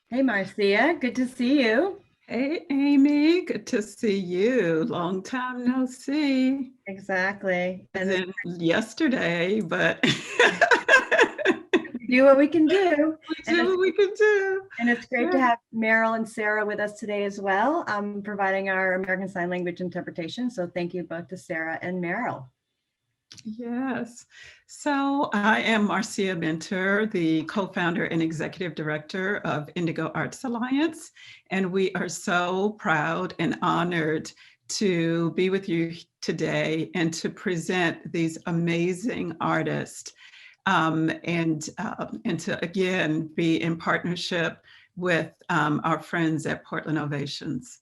Hey, Marcia, good to see you. Hey, Amy, good to see you. Long time no see. Exactly. As And in yesterday, but we do what we can do. we And do it's what we can do. and it's great to Yeah. have Meryl and Sarah with us today as well, providing our American Sign Language interpretation. So thank you both to Sarah and Meryl. Yes. So I am Marcia Minter, the co-founder and executive director of Indigo Arts Alliance, and we are so proud and honored to be with you today and to present these amazing artists and to again be in partnership with our friends at Portland Ovations.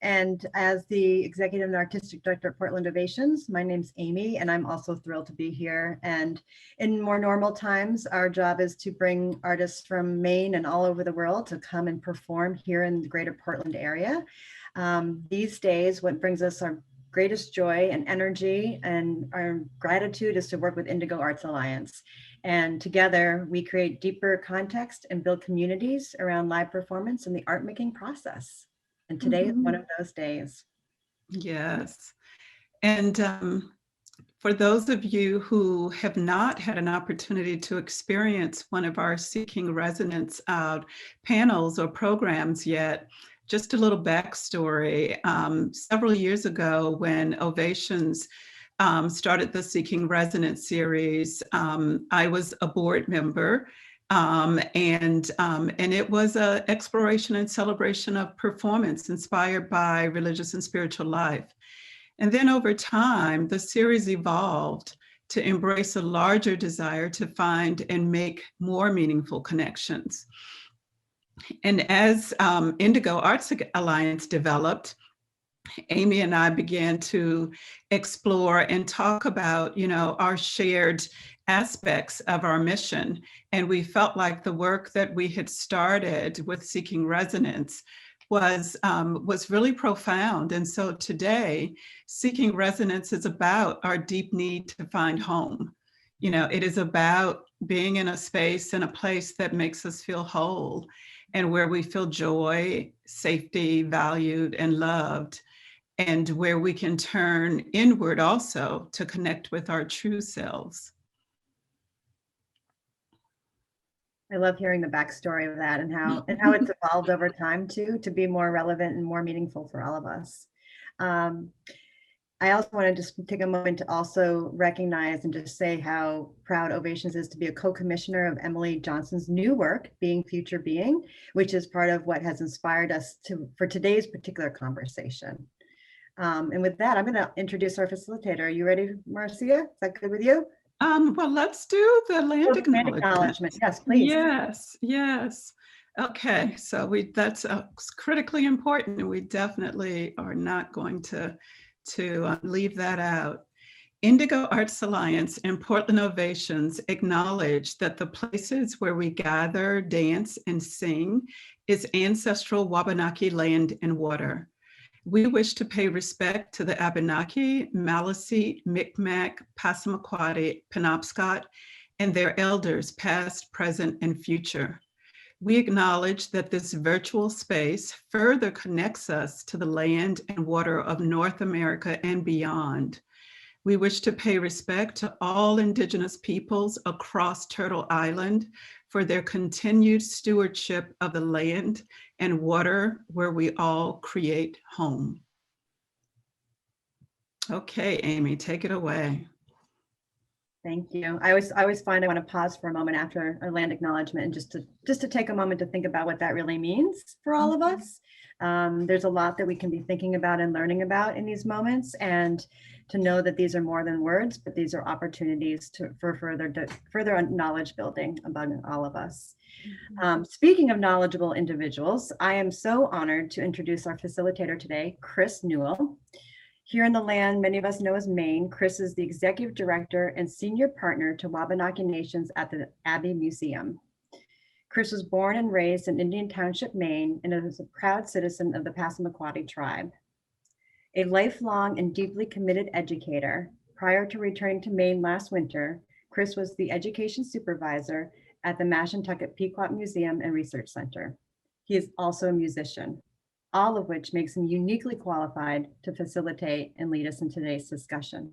And as the executive and artistic director at Portland Ovations, my name's Amy, and I'm also thrilled to be here. And in more normal times, our job is to bring artists from Maine and all over the world to come and perform here in the greater Portland area. These days, what brings us our greatest joy and energy and our gratitude is to work with Indigo Arts Alliance. And together, we create deeper context and build communities around live performance and the art making process. And today is one Mhm. of those days. Yes. And for those of you who have not had an opportunity to experience one of our Seeking Resonance panels or programs yet, just a little backstory. Several years ago, when Ovations started the Seeking Resonance series, I was a board member. And it was an exploration and celebration of performance inspired by religious and spiritual life. And then over time, the series evolved to embrace a larger desire to find and make more meaningful connections. And as Indigo Arts Alliance developed, Amy and I began to explore and talk about, our shared aspects of our mission. And we felt like the work that we had started with Seeking Resonance was really profound. And so today, Seeking Resonance is about our deep need to find home. It is about being in a space and a place that makes us feel whole and where we feel joy, safety, valued, and loved, and where we can turn inward also to connect with our true selves. I love hearing the backstory of that and how it's evolved over time too, to be more relevant and more meaningful for all of us. Um, I also want to just take a moment to also recognize and just say how proud Ovations is to be a co-commissioner of Emily Johnson's new work, Being Future Being, which is part of what has inspired us for today's particular conversation. And with that, I'm going to introduce our facilitator. Are you ready, Marcia? Is that good with you? Well, let's do the land Land acknowledgement. acknowledgement. Yes, please. Yes, yes. Okay, so that's critically important, and we definitely are not going to leave that out. Indigo Arts Alliance and Portland Ovations acknowledge that the places where we gather, dance, and sing is ancestral Wabanaki land and water. We wish to pay respect to the Abenaki, Maliseet, Micmac, Passamaquoddy, Penobscot, and their elders, past, present, and future. We acknowledge that this virtual space further connects us to the land and water of North America and beyond. We wish to pay respect to all Indigenous peoples across Turtle Island for their continued stewardship of the land and water where we all create home. Okay, Amy, take it away. Thank you. I always find I want to pause for a moment after a land acknowledgement and just to take a moment to think about what that really means for all of us. There's a lot that we can be thinking about and learning about in these moments, and to know that these are more than words, but these are opportunities for further knowledge building among all of us. Speaking of knowledgeable individuals, I am so honored to introduce our facilitator today, Chris Newell. Here in the land many of us know as Maine, Chris is the executive director and senior partner to Wabanaki Nations at the Abbey Museum. Chris was born and raised in Indian Township, Maine, and is a proud citizen of the Passamaquoddy tribe. A lifelong and deeply committed educator, prior to returning to Maine last winter, Chris was the education supervisor at the Mashantucket Pequot Museum and Research Center. He is also a musician, all of which makes him uniquely qualified to facilitate and lead us in today's discussion.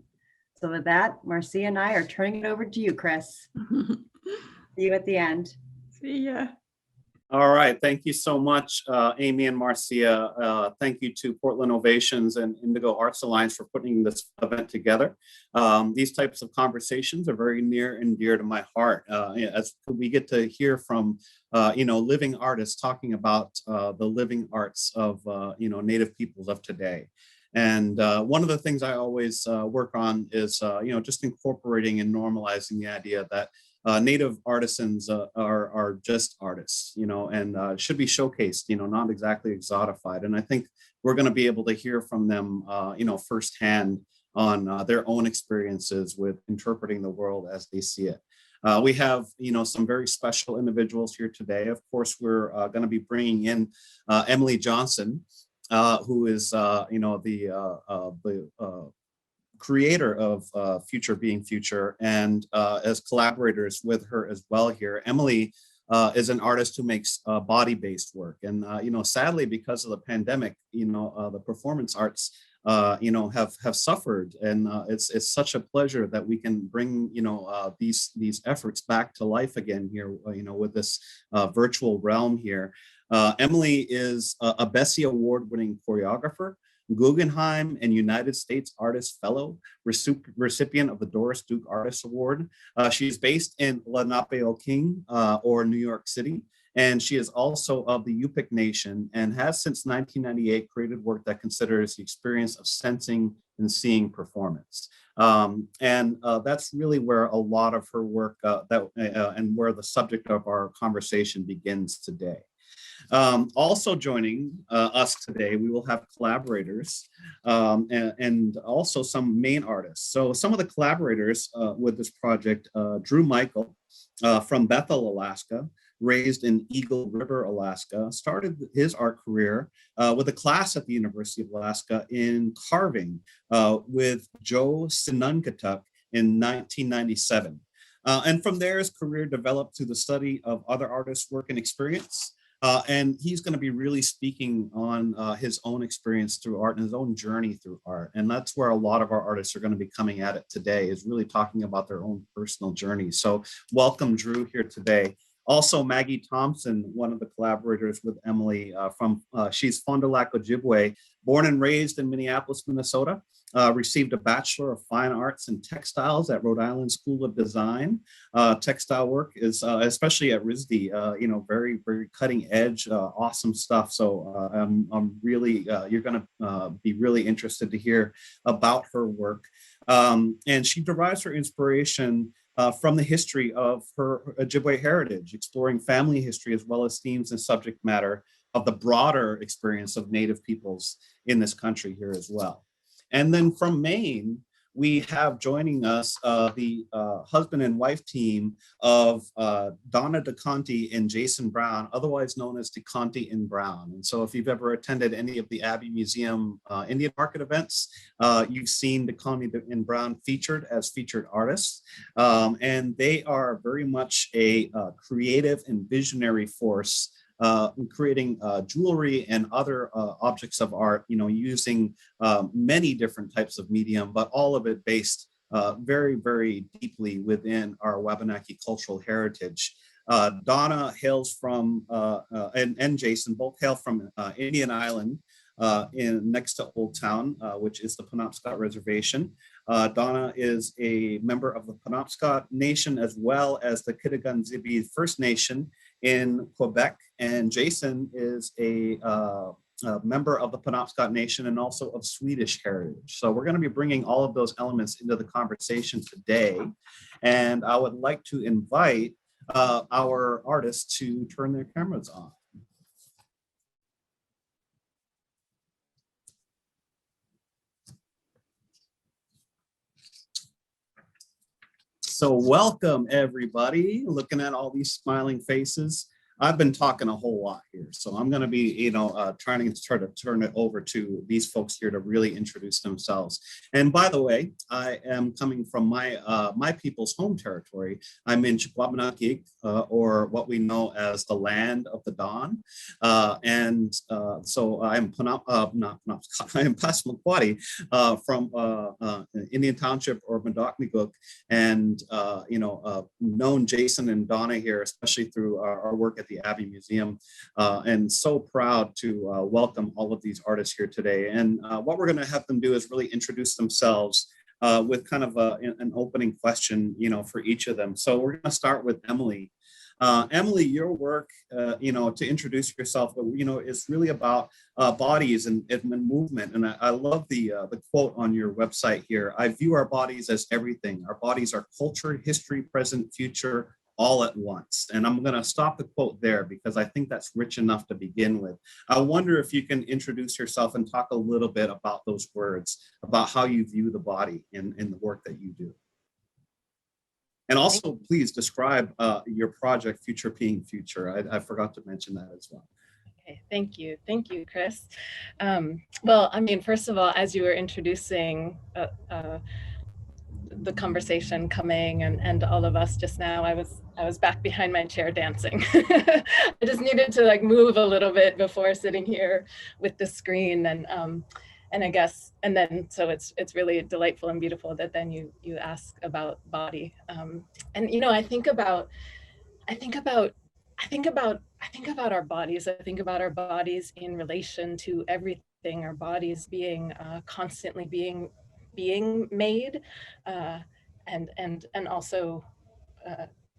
So with that, Marcia and I are turning it over to you, Chris. See you at the end. See ya. All right, thank you so much, Amy and Marcia. Thank you to Portland Ovations and Indigo Arts Alliance for putting this event together. These types of conversations are very near and dear to my heart, as we get to hear from living artists talking about the living arts of Native peoples of today. And one of the things I always work on is just incorporating and normalizing the idea that Native artisans are just artists, and should be showcased, not exactly exotified. And I think we're going to be able to hear from them, firsthand on their own experiences with interpreting the world as they see it. We have, some very special individuals here today. Of course, we're going to be bringing in Emily Johnson, who is, the creator of Future Being Future, and as collaborators with her as well here. Emily is an artist who makes body-based work, and sadly, because of the pandemic, the performance arts have suffered, and it's such a pleasure that we can bring these efforts back to life again here, with this virtual realm here. Emily is a Bessie Award-winning choreographer, Guggenheim and United States Artist Fellow, recipient of the Doris Duke Artist Award. She's based in Lenape-King, or New York City, and she is also of the Inupiaq Nation and has since 1998 created work that considers the experience of sensing and seeing performance. And that's really where a lot of her work and where the subject of our conversation begins today. Also joining us today, we will have collaborators and also some main artists. So some of the collaborators with this project, Drew Michael from Bethel, Alaska, raised in Eagle River, Alaska, started his art career with a class at the University of Alaska in carving with Joe Sinungatuk in 1997. And from there, his career developed through the study of other artists' work and experience. And he's going to be really speaking on his own experience through art and his own journey through art. And that's where a lot of our artists are going to be coming at it today, is really talking about their own personal journey. So welcome, Drew, here today. Also, Maggie Thompson, one of the collaborators with Emily she's Fond du Lac Ojibwe, born and raised in Minneapolis, Minnesota, received a Bachelor of Fine Arts in Textiles at Rhode Island School of Design. Textile work is, especially at RISD, very, very cutting edge, awesome stuff. So I'm really, you're gonna be really interested to hear about her work. And she derives her inspiration from the history of her Ojibwe heritage, exploring family history as well as themes and subject matter of the broader experience of Native peoples in this country here as well. And then from Maine, we have joining us the husband and wife team of Donna Decontie and Jason Brown, otherwise known as Decontie and Brown. And so if you've ever attended any of the Abbey Museum Indian Market events, you've seen Decontie and Brown featured as featured artists. And they are very much a creative and visionary force creating jewelry and other objects of art, using many different types of medium, but all of it based very, very deeply within our Wabanaki cultural heritage. Donna hails from, and Jason both hail from Indian Island next to Old Town, which is the Penobscot Reservation. Donna is a member of the Penobscot Nation as well as the Kitigan-Zibi First Nation in Quebec, and Jason is a member of the Penobscot Nation and also of Swedish heritage. So we're going to be bringing all of those elements into the conversation today, and I would like to invite our artists to turn their cameras on. So welcome, everybody. Looking at all these smiling faces. I've been talking a whole lot here, so I'm going to be, trying to turn it over to these folks here to really introduce themselves. And by the way, I am coming from my people's home territory. I'm in Inupiaq, or what we know as the land of the dawn, so I'm I am Passamaquoddy from Indian Township or Magog, and known Jason and Donna here, especially through our work at the Abbey Museum, and so proud to welcome all of these artists here today. And what we're going to have them do is really introduce themselves with kind of an opening question, for each of them. So we're going to start with Emily. Emily, your work, to introduce yourself, is really about bodies and movement. And I love the quote on your website here. I view our bodies as everything. Our bodies are culture, history, present, future, all at once. And I'm going to stop the quote there because I think that's rich enough to begin with. I wonder if you can introduce yourself and talk a little bit about those words, about how you view the body in the work that you do. And also, please describe your project, Future Being Future. I forgot to mention that as well. Okay, thank you. Thank you, Chris. Well, I mean, first of all, as you were introducing the conversation coming and all of us just now, I was back behind my chair dancing. I just needed to move a little bit before sitting here with the screen, and I guess, and then so it's really delightful and beautiful that then you ask about body, and I think about our bodies. I think about our bodies in relation to everything. Our bodies being constantly being made, and also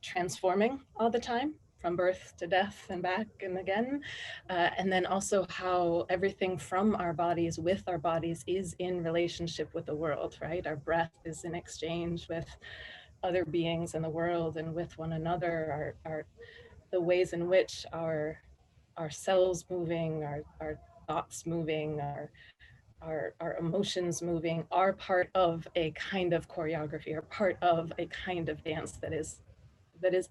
transforming all the time, from birth to death and back and again, and then also how everything from our bodies, with our bodies, is in relationship with the world, right? Our breath is in exchange with other beings in the world and with one another. The ways in which our cells moving, our thoughts moving, our emotions moving are part of a kind of choreography, or part of a kind of dance that is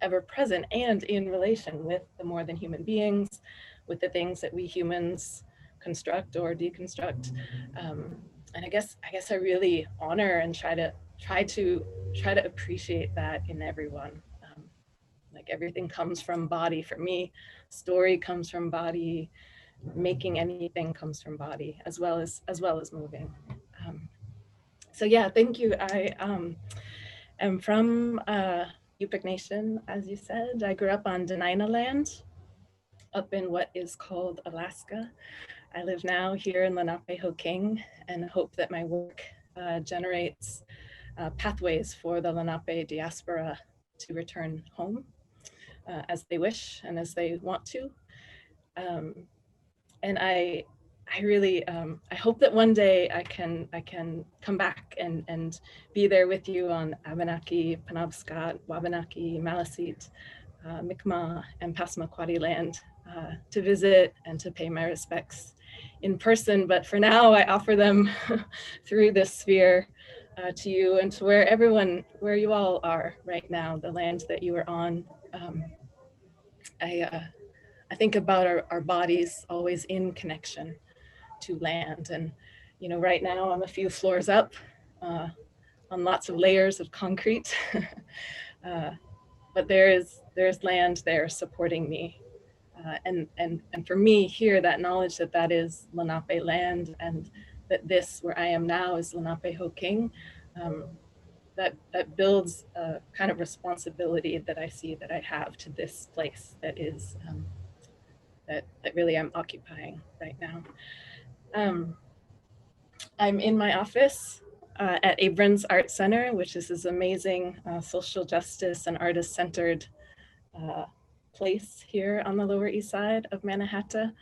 ever present and in relation with the more than human beings, with the things that we humans construct or deconstruct. And I guess I really honor and try to appreciate that in everyone. Everything comes from body. For me, story comes from body. Making anything comes from body, as well as moving. So yeah, thank you. I am from Inupiaq Nation, as you said. I grew up on Dena'ina land, up in what is called Alaska. I live now here in Lenape-Hoking, and hope that my work generates pathways for the Lenape diaspora to return home as they wish and as they want to. And I really, I hope that one day I can come back and be there with you on Abenaki, Penobscot, Wabanaki, Maliseet, Mi'kmaq, and Passamaquoddy land to visit and to pay my respects in person. But for now, I offer them through this sphere to you and to where you all are right now, the land that you are on. I think about our bodies always in connection to land. And, right now I'm a few floors up on lots of layers of concrete, but there's land there supporting me. And for me here, that knowledge that is Lenape land, and that this, where I am now, is Lenape-Hoking, that builds a kind of responsibility that I see that I have to this place that is, that really I'm occupying right now. I'm in my office at Abrams Art Center, which is this amazing social justice and artist-centered place here on the Lower East Side of Manhattan.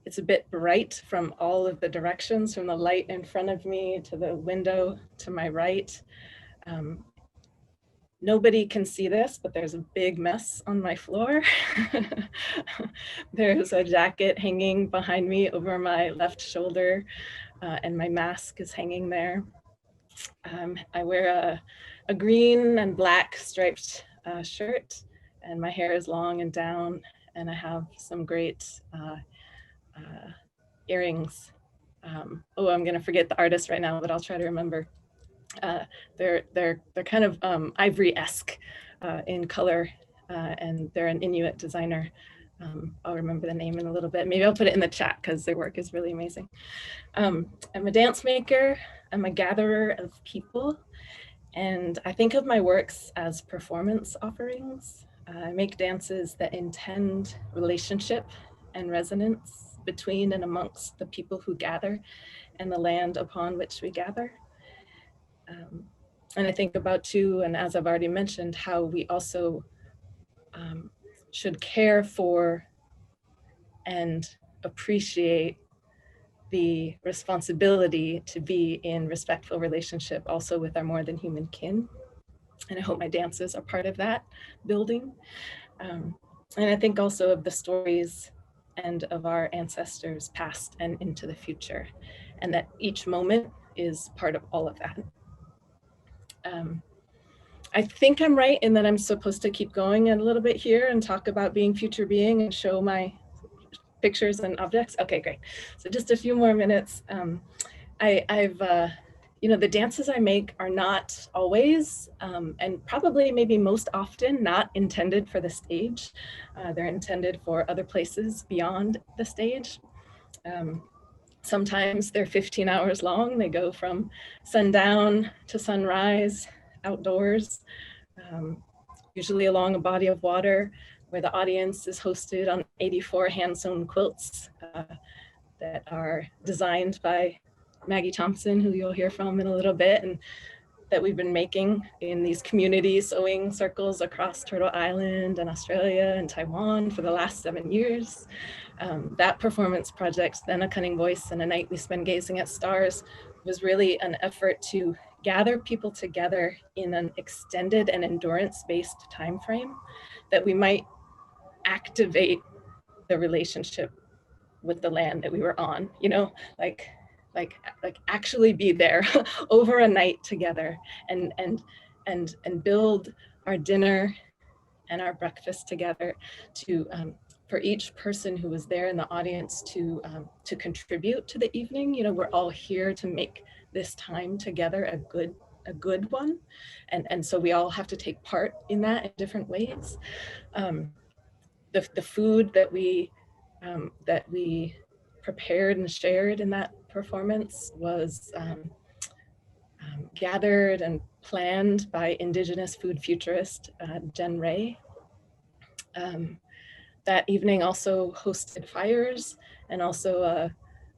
It's a bit bright from all of the directions, from the light in front of me to the window to my right. Nobody can see this, but there's a big mess on my floor. There's a jacket hanging behind me over my left shoulder, and my mask is hanging there. I wear a green and black striped shirt, and my hair is long and down, and I have some great earrings. Oh, I'm gonna forget the artist right now, but I'll try to remember. They're kind of ivory-esque in color, and they're an Inuit designer. I'll remember the name in a little bit. Maybe I'll put it in the chat because their work is really amazing. I'm a dance maker. I'm a gatherer of people. And I think of my works as performance offerings. I make dances that intend relationship and resonance between and amongst the people who gather and the land upon which we gather. And I think about too, and as I've already mentioned, how we also should care for and appreciate the responsibility to be in respectful relationship also with our more than human kin. And I hope my dances are part of that building. And I think also of the stories and of our ancestors past and into the future, and that each moment is part of all of that. I think I'm right in that I'm supposed to keep going a little bit here and talk about being future being and show my pictures and objects. Okay, great. So just a few more minutes. The dances I make are not always, and probably maybe most often, not intended for the stage. They're intended for other places beyond the stage. Sometimes they're 15 hours long. They go from sundown to sunrise, outdoors, usually along a body of water where the audience is hosted on 84 hand-sewn quilts that are designed by Maggie Thompson, who you'll hear from in a little bit, and that we've been making in these community sewing circles across Turtle Island and Australia and Taiwan for the last 7 years. That performance project, Then a Cunning Voice and a Night We Spend Gazing at Stars, was really an effort to gather people together in an extended and endurance-based time frame that we might activate the relationship with the land that we were on, like actually be there over a night together and build our dinner and our breakfast together to for each person who was there in the audience to contribute to the evening. We're all here to make this time together a good one, and so we all have to take part in that in different ways. The food that we prepared and shared in that performance was gathered and planned by Indigenous food futurist Jen Ray. That evening also hosted fires and also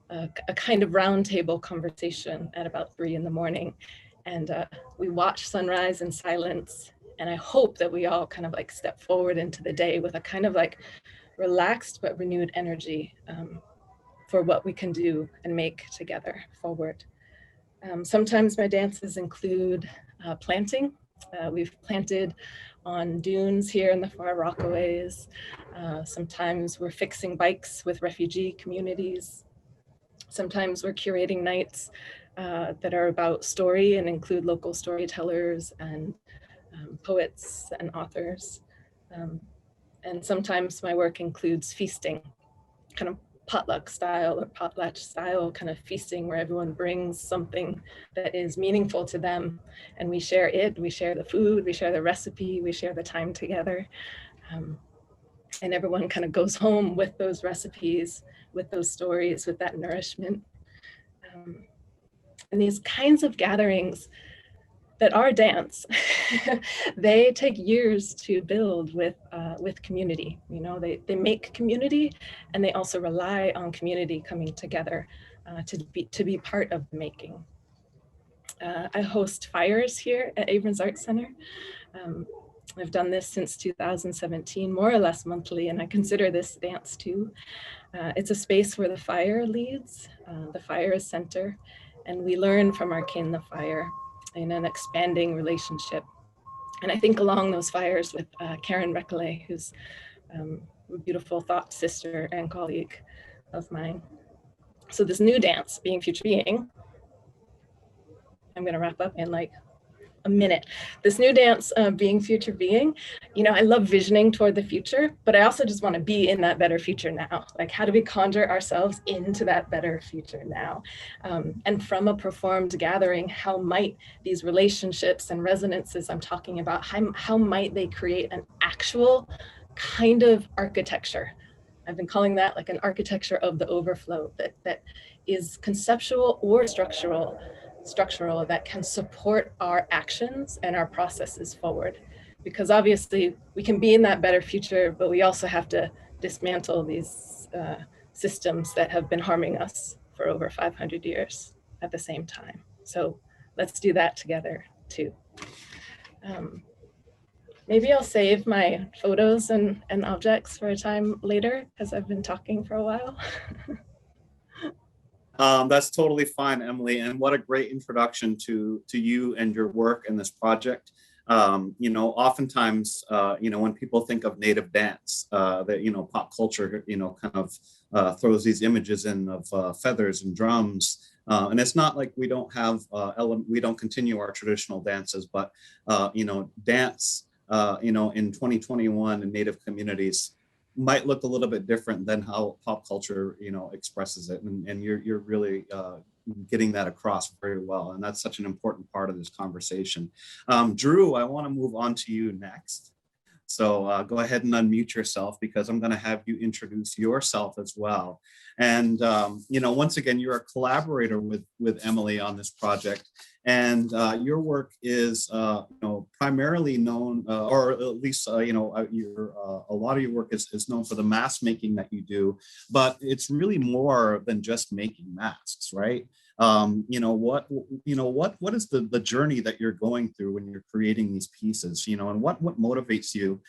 a kind of roundtable conversation at about 3 a.m. And we watched sunrise in silence. And I hope that we all kind of like step forward into the day with a kind of like relaxed but renewed energy for what we can do and make together forward. Sometimes my dances include planting. We've planted on dunes here in the far Rockaways. Sometimes we're fixing bikes with refugee communities. Sometimes we're curating nights that are about story and include local storytellers and poets and authors. And sometimes my work includes feasting, kind of potluck style or potlatch style kind of feasting where everyone brings something that is meaningful to them and we share it, we share the food, we share the recipe, we share the time together. And everyone kind of goes home with those recipes, with those stories, with that nourishment. And these kinds of gatherings that are dance, they take years to build with community. They make community, and they also rely on community coming together to be part of the making. I host fires here at Abrams Art Center. I've done this since 2017, more or less monthly, and I consider this dance too. It's a space where the fire leads, the fire is center, and we learn from our kin, the fire, in an expanding relationship. And I think along those fires with Karen Recollet, who's a beautiful thought sister and colleague of mine. So this new dance, Being Future Being, I'm gonna wrap up in like a minute. This new dance, Being Future Being, you know, I love visioning toward the future, but I also just want to be in that better future now. Like, how do we conjure ourselves into that better future now? And from a performed gathering, how might these relationships and resonances I'm talking about, how might they create an actual kind of architecture? I've been calling that like an architecture of the overflow that is conceptual or structural, that can support our actions and our processes forward. Because obviously we can be in that better future, but we also have to dismantle these systems that have been harming us for over 500 years at the same time. So let's do that together too. Maybe I'll save my photos and objects for a time later, because I've been talking for a while. That's totally fine, Emily. And what a great introduction to you and your work in this project. You know, oftentimes, you know, when people think of Native dance, that, you know, pop culture, you know, kind of throws these images in of feathers and drums. And it's not like we don't have, we don't continue our traditional dances, but, you know, dance, you know, in 2021 in Native communities might look a little bit different than how pop culture, you know, expresses it. And you're really getting that across very well. And that's such an important part of this conversation. Drew, I want to move on to you next. So go ahead and unmute yourself, because I'm going to have you introduce yourself as well. And, you know, once again, you're a collaborator with Emily on this project. And your work is, you know, primarily known, or at least, you know, a lot of your work is known for the mask making that you do, but it's really more than just making masks, right? You know, what is the journey that you're going through when you're creating these pieces, you know, and what motivates you,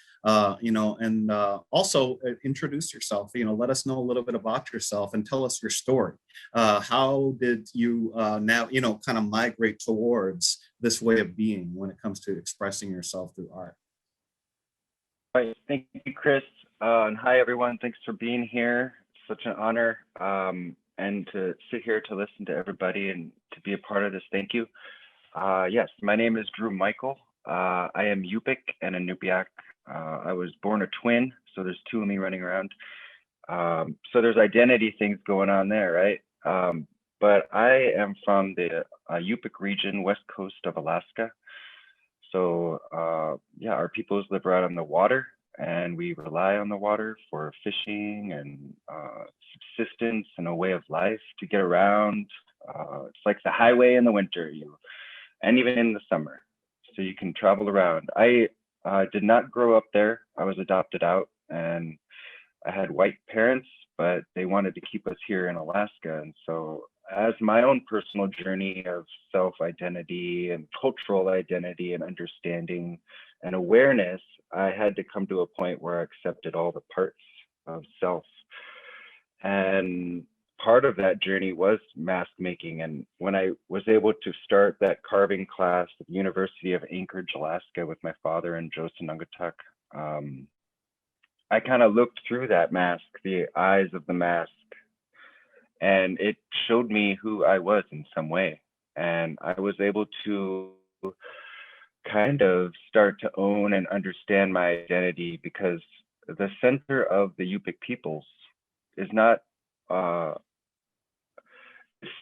you know, and also introduce yourself, you know, let us know a little bit about yourself and tell us your story. How did you now, you know, kind of migrate towards this way of being when it comes to expressing yourself through art? All right, thank you, Chris. And hi, everyone. Thanks for being here. Such an honor. And to sit here to listen to everybody and to be a part of this. Thank you. Yes, my name is Drew Michael. I am Yupik and Inupiaq. I was born a twin, so there's two of me running around. So there's identity things going on there, right? But I am from the Yupik region, west coast of Alaska. So yeah, our peoples live right on the water, and we rely on the water for fishing and subsistence and a way of life to get around. It's like the highway in the winter, and even in the summer. So you can travel around. I did not grow up there. I was adopted out, and I had white parents, but they wanted to keep us here in Alaska. And so as my own personal journey of self-identity and cultural identity and understanding and awareness, I had to come to a point where I accepted all the parts of self. And part of that journey was mask making. And when I was able to start that carving class at the University of Anchorage, Alaska with my father and Joseph Nungatuk, I kind of looked through that mask, the eyes of the mask, and it showed me who I was in some way. And I was able to kind of start to own and understand my identity, because the center of the Yupik peoples is not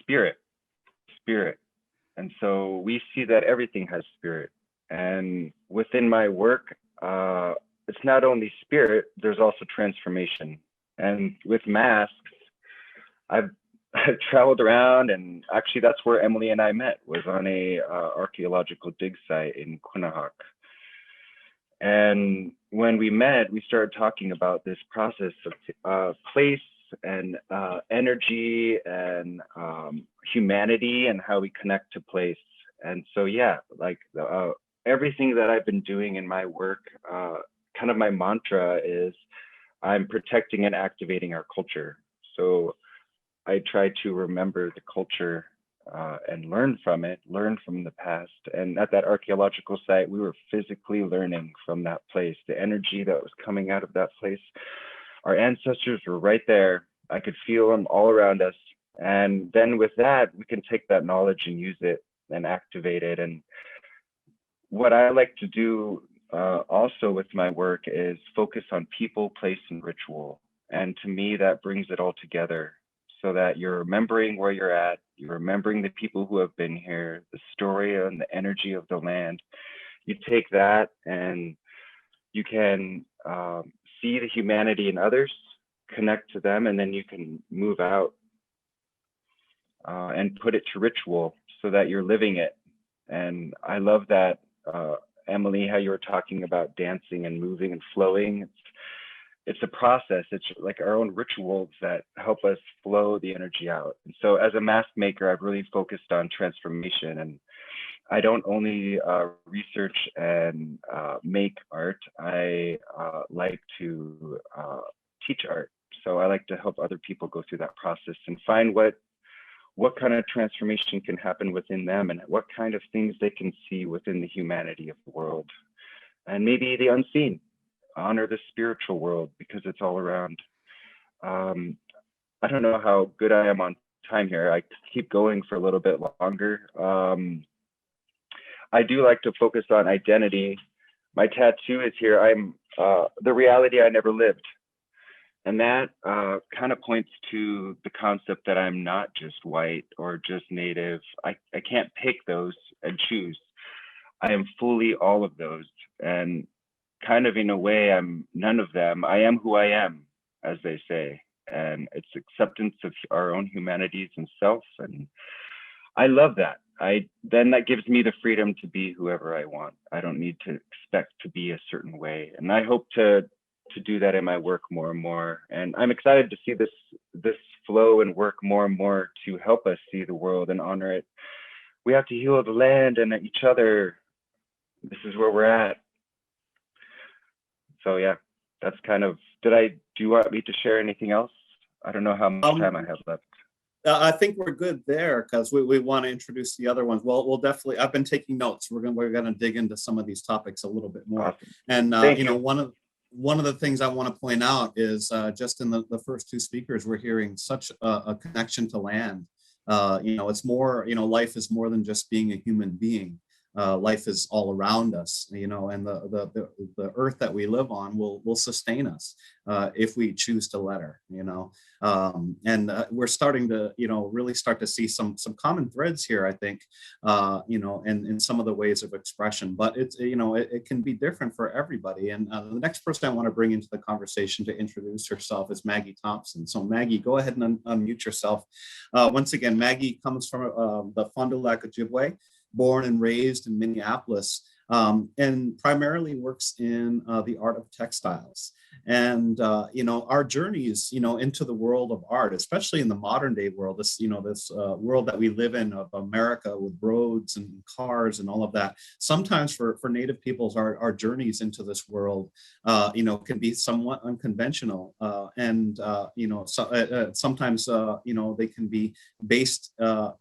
spirit. And so we see that everything has spirit. And within my work, it's not only spirit, there's also transformation. And with masks, I've traveled around, and actually that's where Emily and I met, was on a archaeological dig site in Quinnahock. And when we met, we started talking about this process of place and energy and humanity and how we connect to place. And so, yeah, like everything that I've been doing in my work, kind of my mantra is I'm protecting and activating our culture. So I try to remember the culture and learn from it, learn from the past. And at that archaeological site, we were physically learning from that place, the energy that was coming out of that place. Our ancestors were right there. I could feel them all around us. And then with that, we can take that knowledge and use it and activate it. And what I like to do also with my work is focus on people, place, and ritual. And to me, that brings it all together so that you're remembering where you're at, you're remembering the people who have been here, the story and the energy of the land. You take that and you can see the humanity in others, connect to them, and then you can move out and put it to ritual so that you're living it. And I love that, Emily, how you were talking about dancing and moving and flowing. It's a process. It's like our own rituals that help us flow the energy out. And so as a mask maker, I've really focused on transformation. And I don't only research and make art, I like to teach art. So I like to help other people go through that process and find what kind of transformation can happen within them and what kind of things they can see within the humanity of the world. And maybe the unseen, honor the spiritual world because it's all around. I don't know how good I am on time here. I keep going for a little bit longer. I do like to focus on identity. My tattoo is here. I'm the reality I never lived. And that kind of points to the concept that I'm not just white or just native. I can't pick those and choose. I am fully all of those. And kind of in a way, I'm none of them. I am who I am, as they say. And it's acceptance of our own humanities and self. And I love that. Then that gives me the freedom to be whoever I want. I don't need to expect to be a certain way. And I hope to do that in my work more and more. And I'm excited to see this flow and work more and more to help us see the world and honor it. We have to heal the land and each other. This is where we're at. So yeah, that's kind of, do you want me to share anything else? I don't know how much time I have left. I think we're good there because we want to introduce the other ones. Well, we'll definitely, I've been taking notes. We're gonna dig into some of these topics a little bit more. Awesome. And you know, one of the things I want to point out is just in the first two speakers, we're hearing such a connection to land. You know, it's more, you know, life is more than just being a human being. Life is all around us, you know, and the earth that we live on will sustain us if we choose to let her, you know. And we're starting to, you know, really start to see some common threads here, I think, you know, and in some of the ways of expression. But it's, you know, it can be different for everybody. And the next person I want to bring into the conversation to introduce herself is Maggie Thompson. So Maggie, go ahead and unmute yourself. Once again, Maggie comes from the Fond du Lac Ojibwe, born and raised in Minneapolis, and primarily works in the art of textiles. And you know, our journeys, you know, into the world of art, especially in the modern day world, this, you know, this world that we live in of America with roads and cars and all of that. Sometimes for Native peoples, our journeys into this world, you know, can be somewhat unconventional, and you know, so, sometimes you know, they can be based. I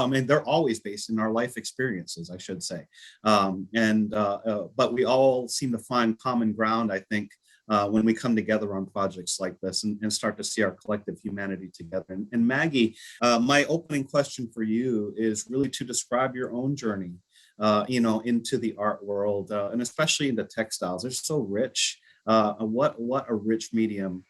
mean, they're always based in our life experiences, I should say. But we all seem to find common ground, I think, when we come together on projects like this and start to see our collective humanity together. And Maggie, my opening question for you is really to describe your own journey, you know, into the art world, and especially into textiles. They're so rich. What a rich medium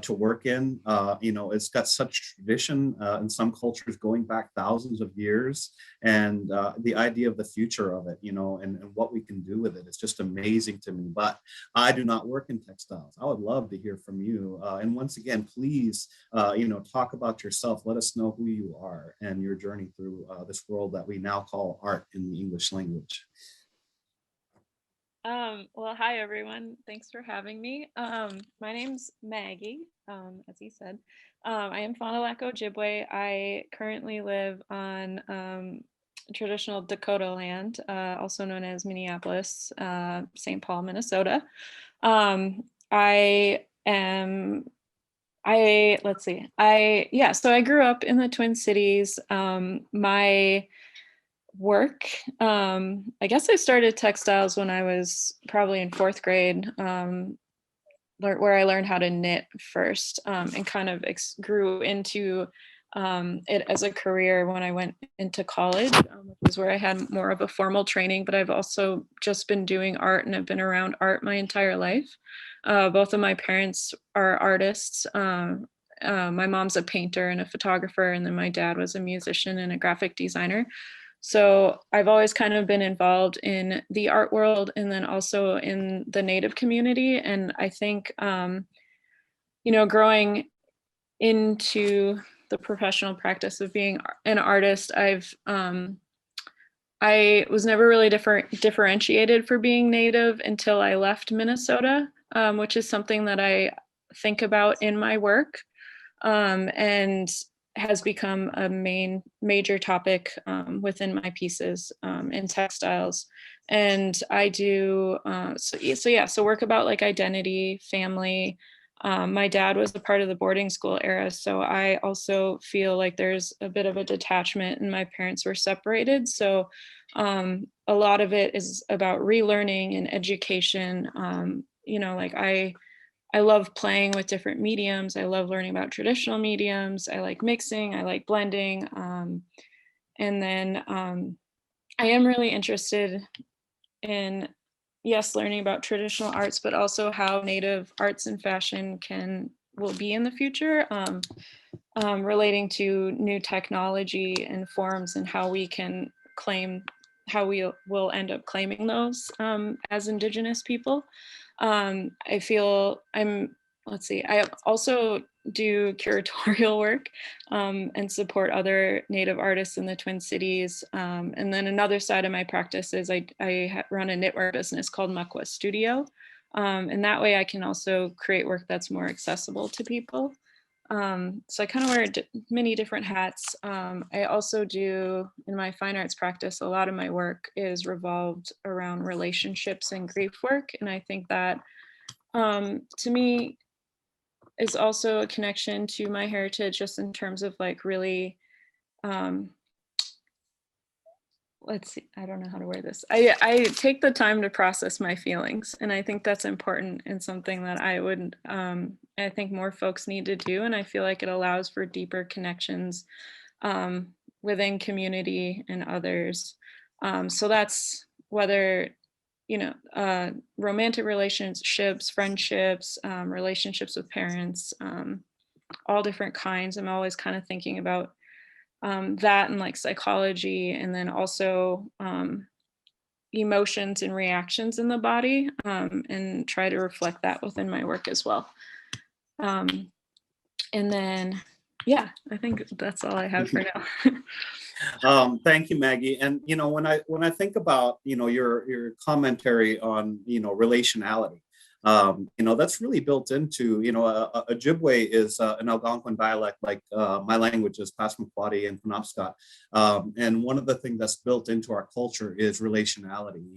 to work in. You know, it's got such tradition in some cultures going back thousands of years, and the idea of the future of it, you know, and what we can do with it is just amazing to me. But I do not work in textiles. I would love to hear from you. And once again, please, you know, talk about yourself. Let us know who you are and your journey through this world that we now call art in the English language. Well, hi everyone. Thanks for having me. My name's Maggie, as he said. I am Fond du Lac Ojibwe. I currently live on traditional Dakota land, also known as Minneapolis, St. Paul, Minnesota. So I grew up in the Twin Cities. My work, I guess I started textiles when I was probably in fourth grade, where I learned how to knit first, and kind of grew into it as a career when I went into college, which is where I had more of a formal training, but I've also just been doing art and I've been around art my entire life. Both of my parents are artists. My mom's a painter and a photographer, and then my dad was a musician and a graphic designer. So I've always kind of been involved in the art world and then also in the Native community. And I think, growing into the professional practice of being an artist, I was never really differentiated for being Native until I left Minnesota, which is something that I think about in my work, and has become a major topic within my pieces in textiles. And I do, so work about like identity, family. My dad was a part of the boarding school era, so I also feel like there's a bit of a detachment and my parents were separated. So a lot of it is about relearning and education. Like I love playing with different mediums. I love learning about traditional mediums. I like mixing, I like blending. And then I am really interested in, yes, learning about traditional arts, but also how Native arts and fashion will be in the future, relating to new technology and forms and how we can how we will end up claiming those as Indigenous people. I feel I also do curatorial work and support other Native artists in the Twin Cities. And then another side of my practice is I run a knitwear business called Muckwa Studio. And that way I can also create work that's more accessible to people. So I kind of wear many different hats. I also do, in my fine arts practice, a lot of my work is revolved around relationships and grief work. And I think that to me is also a connection to my heritage, just in terms of like really, let's see, I don't know how to word this. I take the time to process my feelings, and I think that's important and something that I think more folks need to do. And I feel like it allows for deeper connections within community and others. So that's whether, romantic relationships, friendships, relationships with parents, all different kinds. I'm always kind of thinking about that and like psychology, and then also emotions and reactions in the body, and try to reflect that within my work as well. And then, yeah, I think that's all I have for now. Thank you, Maggie. And when I think about your commentary on relationality, that's really built into Ojibwe is an Algonquin dialect, like my language is Passamaquoddy and Penobscot. And one of the things that's built into our culture is relationality.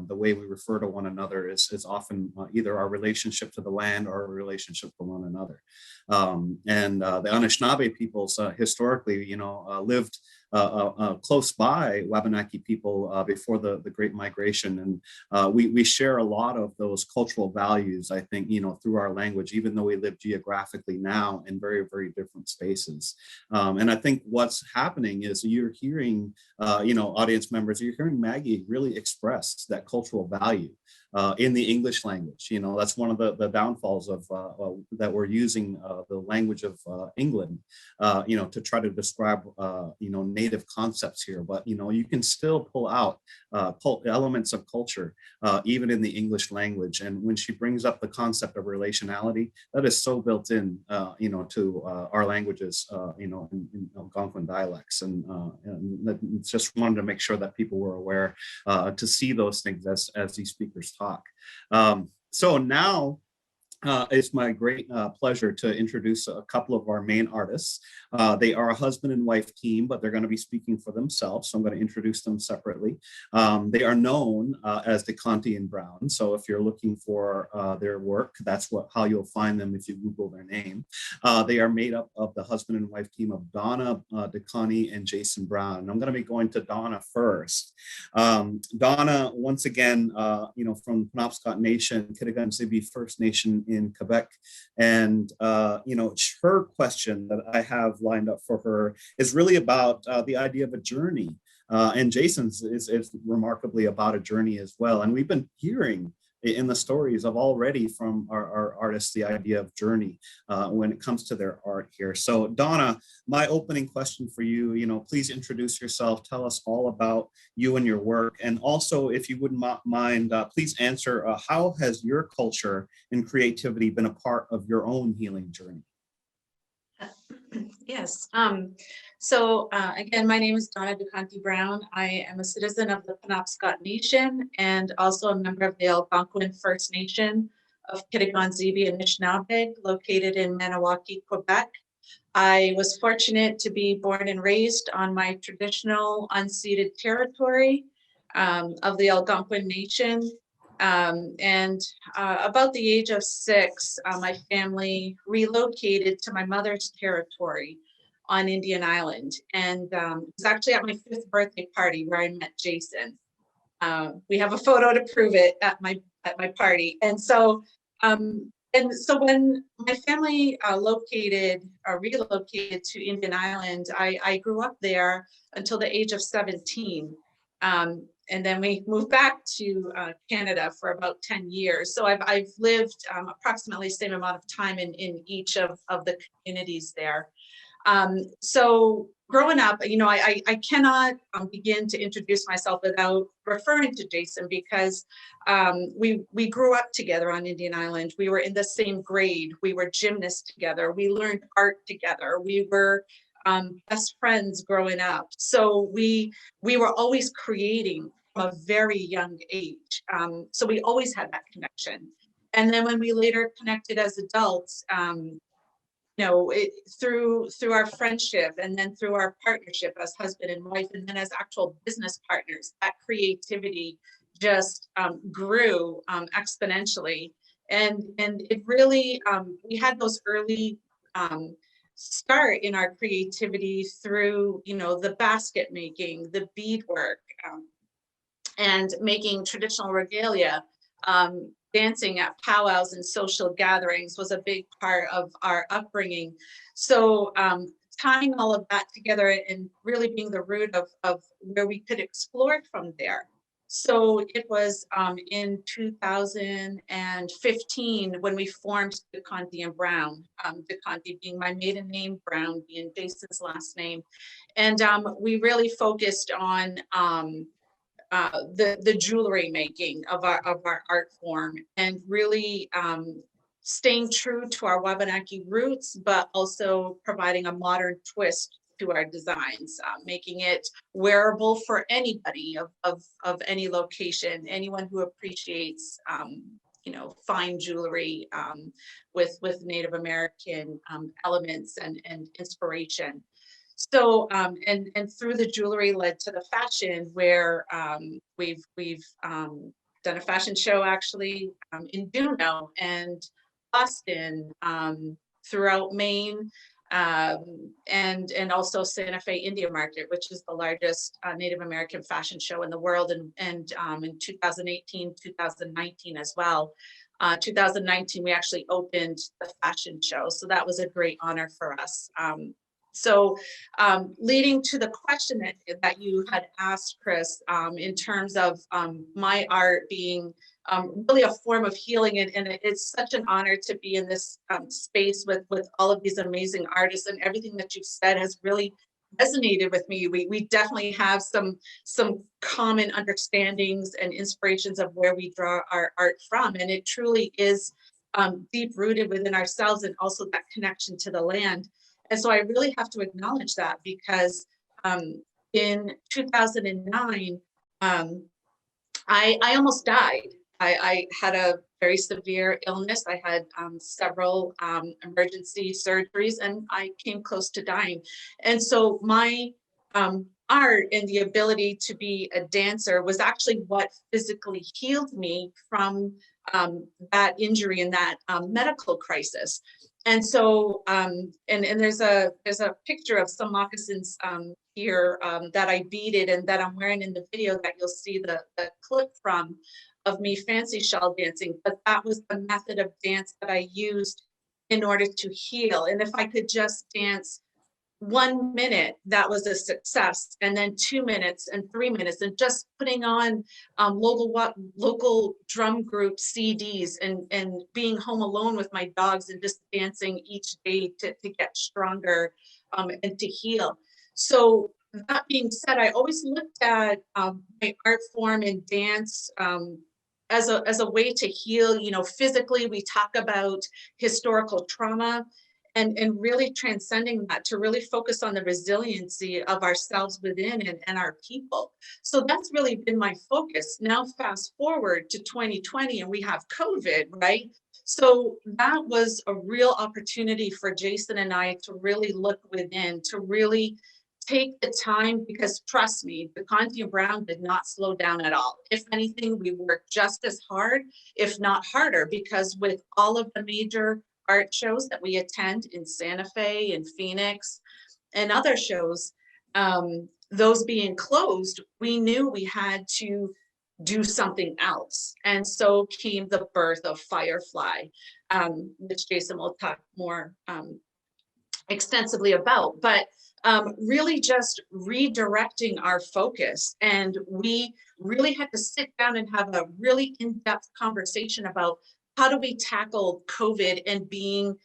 The way we refer to one another is often either our relationship to the land or our relationship to one another. And the Anishinaabe peoples historically, lived close by Wabanaki people before the Great Migration. And we share a lot of those cultural values, I think, through our language, even though we live geographically now in very, very different spaces. And I think what's happening is you're hearing, audience members, you're hearing Maggie really express that cultural value in the English language. That's one of the downfalls of that we're using the language of England, to try to describe, Native concepts here. But, you can still pull out elements of culture, even in the English language. And when she brings up the concept of relationality, that is so built in, to our languages, in Algonquin dialects. And just wanted to make sure that people were aware to see those things as these speakers talk. So now it's my great pleasure to introduce a couple of our main artists. They are a husband and wife team, but they're going to be speaking for themselves. So I'm going to introduce them separately. They are known as Decontie and Brown. So if you're looking for their work, that's how you'll find them if you Google their name. They are made up of the husband and wife team of Donna Decontie and Jason Brown. And I'm going to be going to Donna first. Donna, once again, from Penobscot Nation, Kitigan Zibi First Nation in Quebec. And, her question that I have lined up for her is really about the idea of a journey. And Jason's is remarkably about a journey as well. And we've been hearing in the stories of already from our artists the idea of journey when it comes to their art here. So Donna, my opening question for you, please introduce yourself, tell us all about you and your work, and also if you wouldn't mind, please answer how has your culture and creativity been a part of your own healing journey? Yes. Again, my name is Donna Decontie Brown. I am a citizen of the Penobscot Nation and also a member of the Algonquin First Nation of Kitigan-Zibi and Anishinaabe, located in Maniwaki, Quebec. I was fortunate to be born and raised on my traditional unceded territory of the Algonquin Nation. About the age of 6, my family relocated to my mother's territory on Indian Island. And it was actually at my 5th birthday party where I met Jason. We have a photo to prove it at my party. And so when my family relocated to Indian Island, I grew up there until the age of 17. And then we moved back to Canada for about 10 years. So I've lived approximately the same amount of time in each of the communities there. So growing up, I cannot begin to introduce myself without referring to Jason, because we grew up together on Indian Island. We were in the same grade. We were gymnasts together. We learned art together. We were best friends growing up. So we were always creating from a very young age. So we always had that connection. And then when we later connected as adults, through our friendship and then through our partnership as husband and wife, and then as actual business partners, that creativity just grew exponentially. And it really, we had those early start in our creativity through, the basket making, the beadwork, and making traditional regalia. Dancing at powwows and social gatherings was a big part of our upbringing. So tying all of that together and really being the root of where we could explore from there. So it was in 2015 when we formed Decontie and Brown, Decontie being my maiden name, Brown being Jason's last name. And we really focused on the jewelry making of our art form, and really staying true to our Wabanaki roots, but also providing a modern twist to our designs, making it wearable for anybody of any location, anyone who appreciates fine jewelry with Native American elements and inspiration. So and through the jewelry led to the fashion, where we've done a fashion show actually in Juneau and Boston, throughout Maine, and also Santa Fe India Market, which is the largest Native American fashion show in the world, and in 2018, 2019 as well. 2019 we actually opened the fashion show, so that was a great honor for us. So leading to the question that you had asked, Chris, in terms of my art being really a form of healing, and it's such an honor to be in this space with all of these amazing artists, and everything that you've said has really resonated with me. We definitely have some common understandings and inspirations of where we draw our art from, and it truly is deep rooted within ourselves, and also that connection to the land. And so I really have to acknowledge that, because in 2009, I almost died. I had a very severe illness. I had several emergency surgeries, and I came close to dying. And so my art and the ability to be a dancer was actually what physically healed me from that injury and that medical crisis. And so, and there's a picture of some moccasins here that I beaded and that I'm wearing in the video that you'll see the clip from. of me fancy shell dancing, but that was the method of dance that I used in order to heal. And if I could just dance 1 minute, that was a success. And then 2 minutes and 3 minutes, and just putting on local drum group CDs and being home alone with my dogs and just dancing each day to get stronger and to heal. So that being said, I always looked at my art form and dance as a way to heal. You know, physically, we talk about historical trauma, and really transcending that to really focus on the resiliency of ourselves within and our people. So that's really been my focus. Now, fast forward to 2020 and we have COVID, right? So that was a real opportunity for Jason and I to really look within, to really take the time, because trust me, Decontie and Brown did not slow down at all. If anything, we worked just as hard, if not harder, because with all of the major art shows that we attend in Santa Fe and Phoenix and other shows, those being closed, we knew we had to do something else. And so came the birth of Firefly, which Jason will talk more extensively about, but really just redirecting our focus. And we really had to sit down and have a really in-depth conversation about how do we tackle COVID and being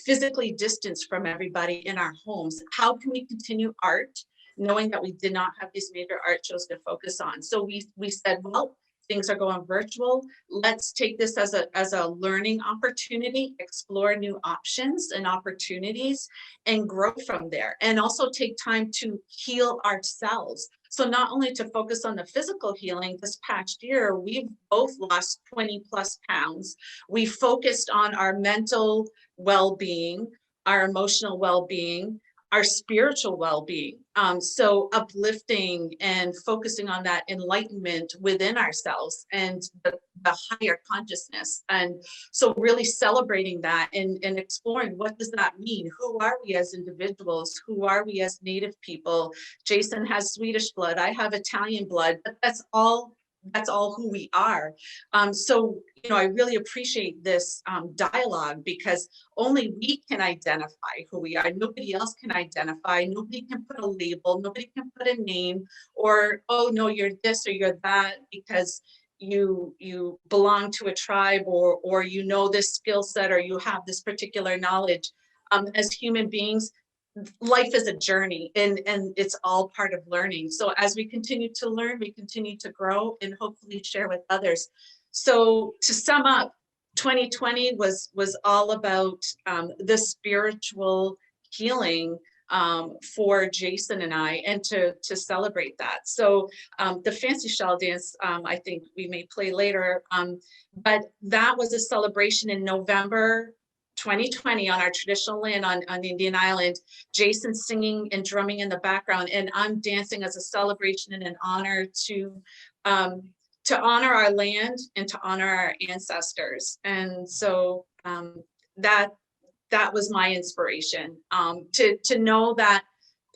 physically distanced from everybody in our homes? How can we continue art, knowing that we did not have these major art shows to focus on? So we said, well, things are going virtual. Let's take this as a learning opportunity, explore new options and opportunities, and grow from there. And also take time to heal ourselves. So not only to focus on the physical healing, this past year, we've both lost 20 plus pounds. We focused on our mental well-being, our emotional well-being, our spiritual well-being. So uplifting and focusing on that enlightenment within ourselves and the higher consciousness. And so really celebrating that and exploring, what does that mean? Who are we as individuals? Who are we as Native people? Jason has Swedish blood, I have Italian blood, but that's all who we are. So, you know, I really appreciate this dialogue, because only we can identify who we are. Nobody else can identify. Nobody can put a label. Nobody can put a name, or, oh no, you're this or you're that because you belong to a tribe, or you know this skill set, or you have this particular knowledge. As human beings, life is a journey, and it's all part of learning. So as we continue to learn, we continue to grow and hopefully share with others. So to sum up, 2020 was all about the spiritual healing for Jason and I, and to celebrate that. So the fancy shell dance, I think we may play later, but that was a celebration in November 2020 on our traditional land on Indian Island. Jason singing and drumming in the background, and I'm dancing as a celebration and an honor to honor our land and to honor our ancestors. And so that was my inspiration, to know that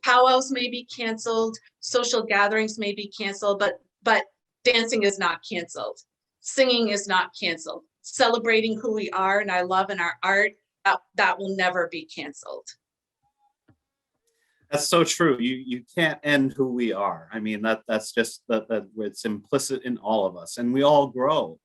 powwows may be canceled, social gatherings may be canceled, but dancing is not canceled. Singing is not canceled. Celebrating who we are and our love and our art, that will never be canceled. That's so true. You can't end who we are. I mean, that's just that it's implicit in all of us, and we all grow.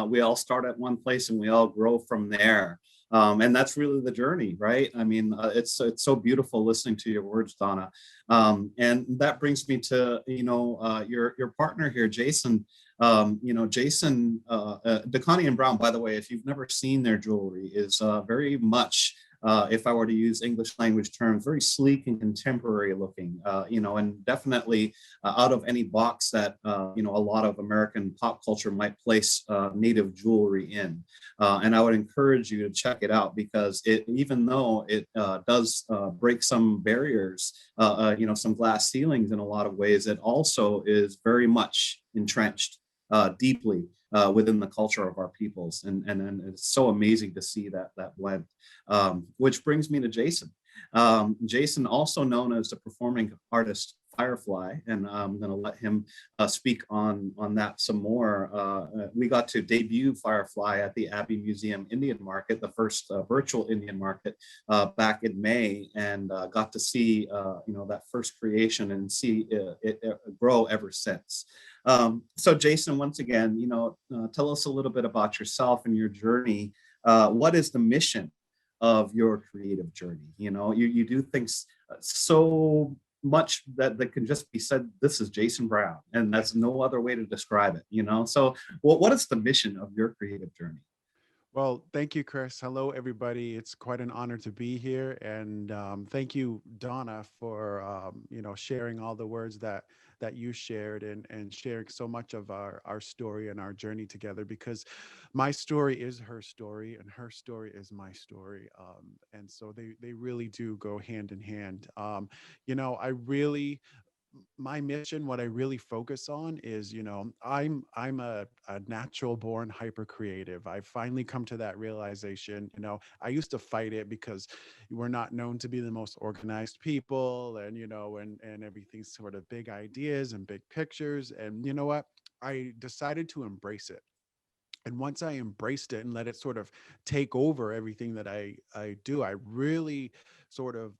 We all start at one place and we all grow from there. And that's really the journey, right? I mean, it's so beautiful listening to your words, Donna. And that brings me to, your partner here, Jason. Jason, Decontie and Brown, by the way, if you've never seen their jewelry, is very much, if I were to use English language terms, very sleek and contemporary looking, and definitely out of any box that, a lot of American pop culture might place Native jewelry in. And I would encourage you to check it out, because even though it does break some barriers, some glass ceilings in a lot of ways, it also is very much entrenched deeply within the culture of our peoples, and it's so amazing to see that blend. Which brings me to Jason. Jason, also known as the performing artist Firefly, and I'm going to let him speak on that some more. We got to debut Firefly at the Abbey Museum Indian Market, the first virtual Indian market back in May, and got to see that first creation and see it grow ever since. So Jason, once again, tell us a little bit about yourself and your journey. What is the mission of your creative journey? You do things so much that can just be said, this is Jason Brown, and that's no other way to describe it, so what is the mission of your creative journey? Well, thank you, Chris. Hello, everybody. It's quite an honor to be here, and thank you, Donna, for sharing all the words that you shared, and sharing so much of our story and our journey together. Because my story is her story, and her story is my story, and so they really do go hand in hand. My mission, what I really focus on is, I'm a natural born hyper creative. I finally come to that realization. I used to fight it because we're not known to be the most organized people, and and everything's sort of big ideas and big pictures. And you know what? I decided to embrace it. And once I embraced it and let it sort of take over everything that I do, I really sort of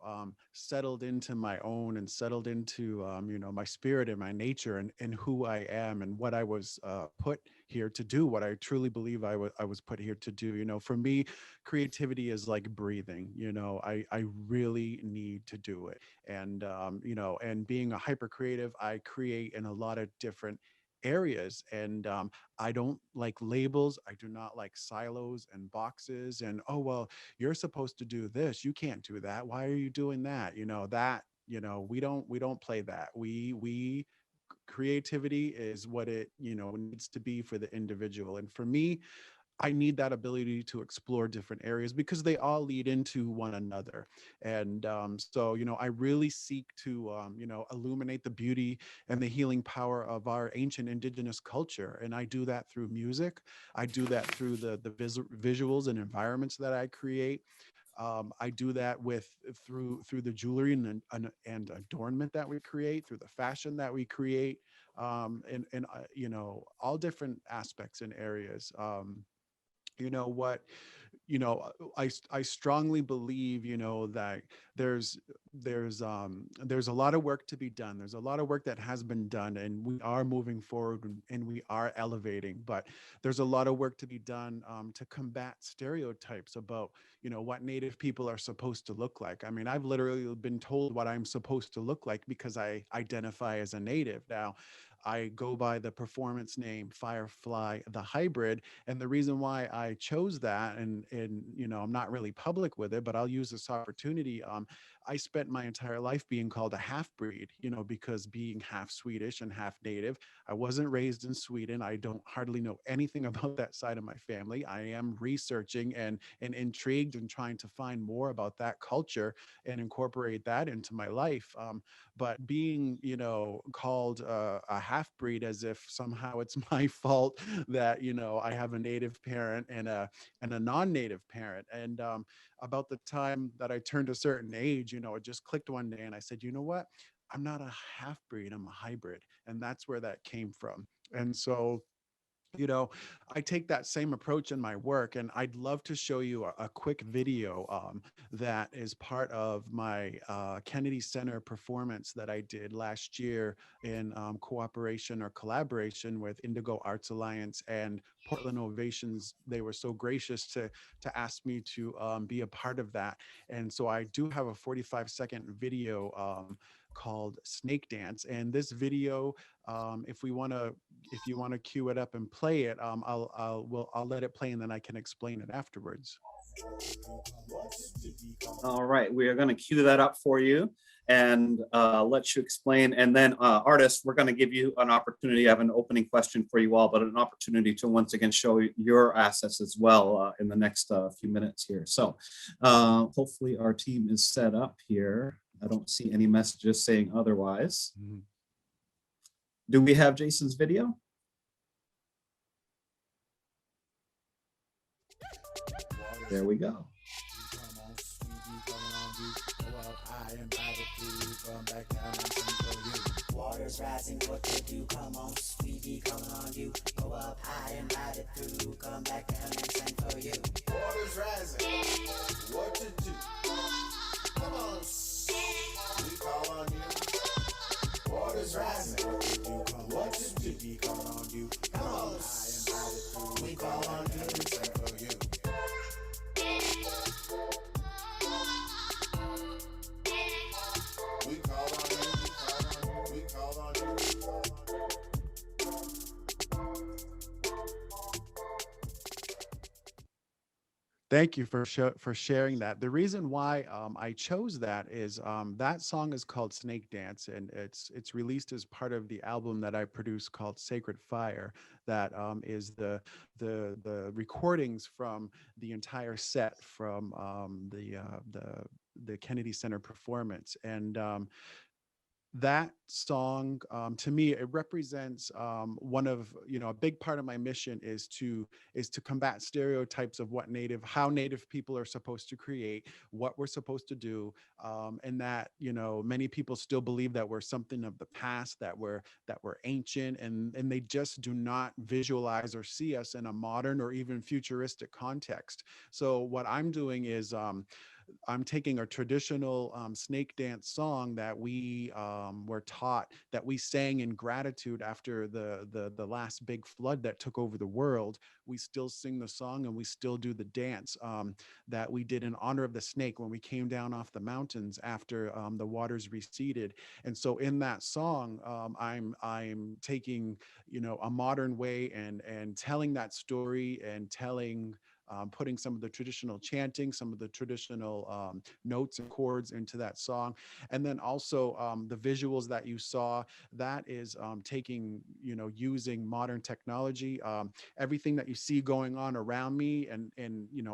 settled into my own, and settled into my spirit and my nature, and who I am, and what I was put here to do, what I truly believe I was put here to do. For me, creativity is like breathing. I really need to do it. And and being a hyper creative, I create in a lot of different areas. And I don't like labels. I do not like silos and boxes, and, oh, well, you're supposed to do this, you can't do that, why are you doing that? We don't play that. We creativity is what it needs to be for the individual. And for me, I need that ability to explore different areas, because they all lead into one another. And so, I really seek to, illuminate the beauty and the healing power of our ancient indigenous culture. And I do that through music. I do that through the visuals and environments that I create. I do that through the jewelry and adornment that we create, through the fashion that we create, and all different aspects and areas. You know what I strongly believe that there's a lot of work to be done. There's a lot of work that has been done, and we are moving forward, and we are elevating, but there's a lot of work to be done to combat stereotypes about what Native people are supposed to look like. I mean, I've literally been told what I'm supposed to look like because I identify as a Native. Now, I go by the performance name Firefly the Hybrid. And the reason why I chose that, and I'm not really public with it, but I'll use this opportunity. I spent my entire life being called a half-breed, because being half Swedish and half Native, I wasn't raised in Sweden. I don't hardly know anything about that side of my family. I am researching and intrigued and trying to find more about that culture and incorporate that into my life. But being, called a half-breed, as if somehow it's my fault that, I have a Native parent and a non-Native parent. And about the time that I turned a certain age, it just clicked one day, and I said, you know what? I'm not a half-breed, I'm a hybrid. And that's where that came from. And so, I take that same approach in my work, and I'd love to show you a quick video that is part of my Kennedy Center performance that I did last year in cooperation or collaboration with Indigo Arts Alliance and Portland Ovations. They were so gracious to ask me to be a part of that. And so I do have a 45-second video called Snake Dance. And this video, if you want to cue it up and play it, I'll let it play, and then I can explain it afterwards. All right, we are going to cue that up for you and let you explain. And then artists, we're going to give you an opportunity. I have an opening question for you all, but an opportunity to once again show your assets as well in the next few minutes here. So hopefully our team is set up here. I don't see any messages saying otherwise. Mm-hmm. Do we have Jason's video? There we go. I invited you, come back down and sing for you. Waters rising, what to do? Come on, sweetie, coming on you. Go up high and ride it through. Come back down and sing for you. Waters rising, what to do? Come on, we call on you. Waters rising, what to do? Come what to do? We call on you. Come on, high and ride it through. We call on you and sing for you. We call on you, we call on you, we call on you. Thank you for sharing that. The reason why I chose that is that song is called Snake Dance, and it's released as part of the album that I produced called Sacred Fire. That is the recordings from the entire set from the Kennedy Center performance. And that song, to me, it represents one of, a big part of my mission is to combat stereotypes of how Native people are supposed to create, what we're supposed to do, and that, many people still believe that we're something of the past, that we're ancient, and they just do not visualize or see us in a modern or even futuristic context. So what I'm doing is I'm taking a traditional snake dance song that we were taught, that we sang in gratitude after the last big flood that took over the world. We still sing the song and we still do the dance that we did in honor of the snake when we came down off the mountains after the waters receded. And so in that song, I'm taking, a modern way and telling that story and putting some of the traditional chanting, some of the traditional notes and chords into that song. And then also the visuals that you saw, that is taking, using modern technology, everything that you see going on around me and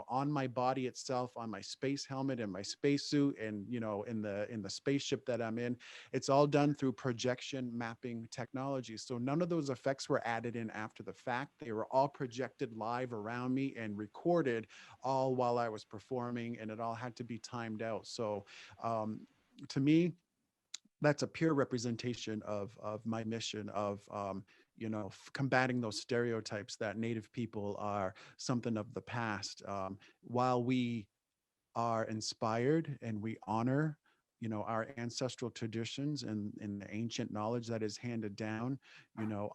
on my body itself, on my space helmet and my spacesuit and, in the spaceship that I'm in, it's all done through projection mapping technology. So none of those effects were added in after the fact. They were all projected live around me and recorded all while I was performing, and it all had to be timed out. So to me, that's a pure representation of my mission of combating those stereotypes that Native people are something of the past. While we are inspired and we honor our ancestral traditions and the ancient knowledge that is handed down,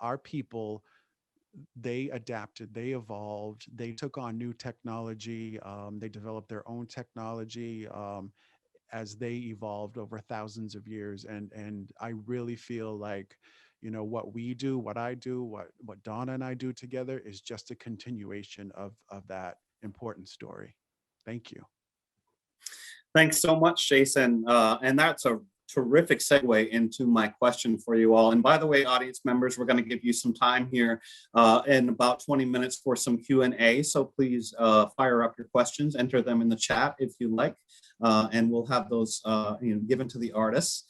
our people, they adapted, they evolved, they took on new technology, they developed their own technology as they evolved over thousands of years. And I really feel like, what we do, what I do, what Donna and I do together is just a continuation of that important story. Thank you. Thanks so much, Jason. And that's a terrific segue into my question for you all. And by the way, audience members, we're going to give you some time here in about 20 minutes for some Q&A. So please fire up your questions, enter them in the chat if you like, and we'll have those given to the artists.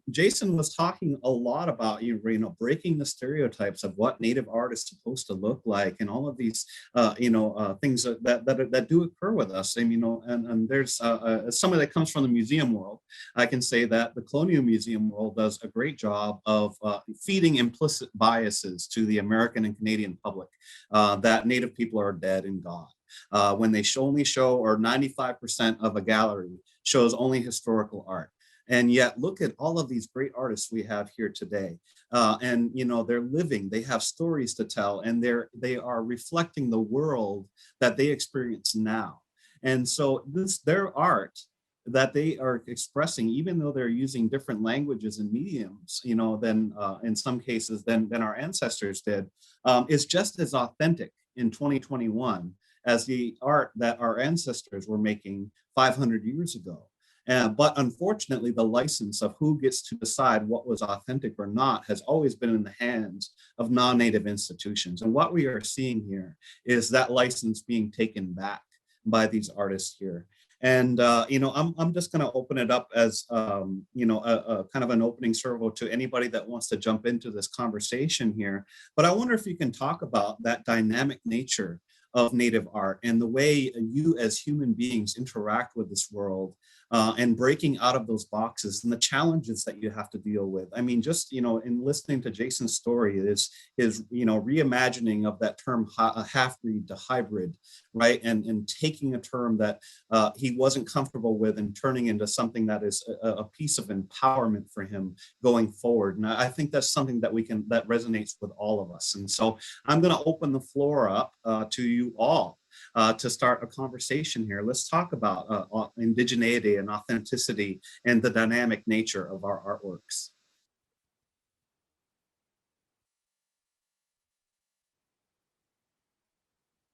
Jason was talking a lot about, breaking the stereotypes of what Native art is supposed to look like, and all of these, things that do occur with us. And there's somebody that comes from the museum world. I can say that the Colonial Museum world does a great job of feeding implicit biases to the American and Canadian public that Native people are dead and gone. When they only show, or 95% of a gallery shows only historical art. And yet look at all of these great artists we have here today. And they're living, they have stories to tell, and they are reflecting the world that they experience now. And so their art that they are expressing, even though they're using different languages and mediums, than in some cases than our ancestors did, is just as authentic in 2021 as the art that our ancestors were making 500 years ago. But unfortunately, the license of who gets to decide what was authentic or not has always been in the hands of non-Native institutions. And what we are seeing here is that license being taken back by these artists here. And, I'm just going to open it up as, a kind of an opening servo to anybody that wants to jump into this conversation here. But I wonder if you can talk about that dynamic nature of Native art and the way you as human beings interact with this world, and breaking out of those boxes and the challenges that you have to deal with. I mean, just, you know, in listening to Jason's story, is you know, reimagining of that term half-breed to hybrid, right? And taking a term that he wasn't comfortable with and turning into something that is a piece of empowerment for him going forward. And I think that's something that that resonates with all of us. And so I'm going to open the floor up to you all to start a conversation here. Let's talk about indigeneity and authenticity and the dynamic nature of our artworks.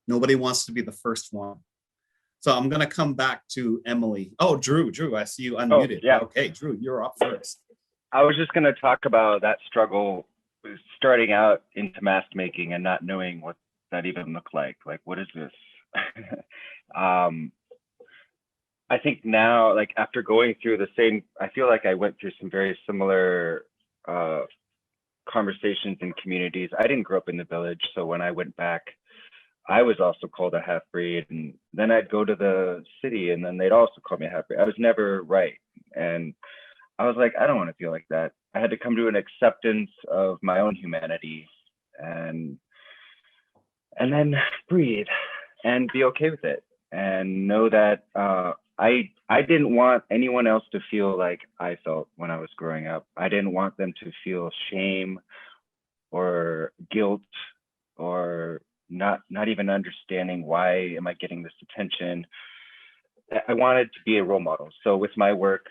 Nobody wants to be the first one. So I'm going to come back to Emily. Oh, Drew, I see you unmuted. Oh, yeah. Okay, Drew, you're up first. I was just going to talk about that struggle starting out into mask making and not knowing what that even looked like. Like, what is this? I think now, like after going through the same, I feel like I went through some very similar conversations in communities. I didn't grow up in the village, so when I went back, I was also called a half-breed, and then I'd go to the city and then they'd also call me a half-breed. I was never right. And I was like, I don't want to feel like that. I had to come to an acceptance of my own humanity and then breathe and be okay with it and know that I didn't want anyone else to feel like I felt when I was growing up. I didn't want them to feel shame or guilt or not even understanding why am I getting this attention. I wanted to be a role model. So with my work,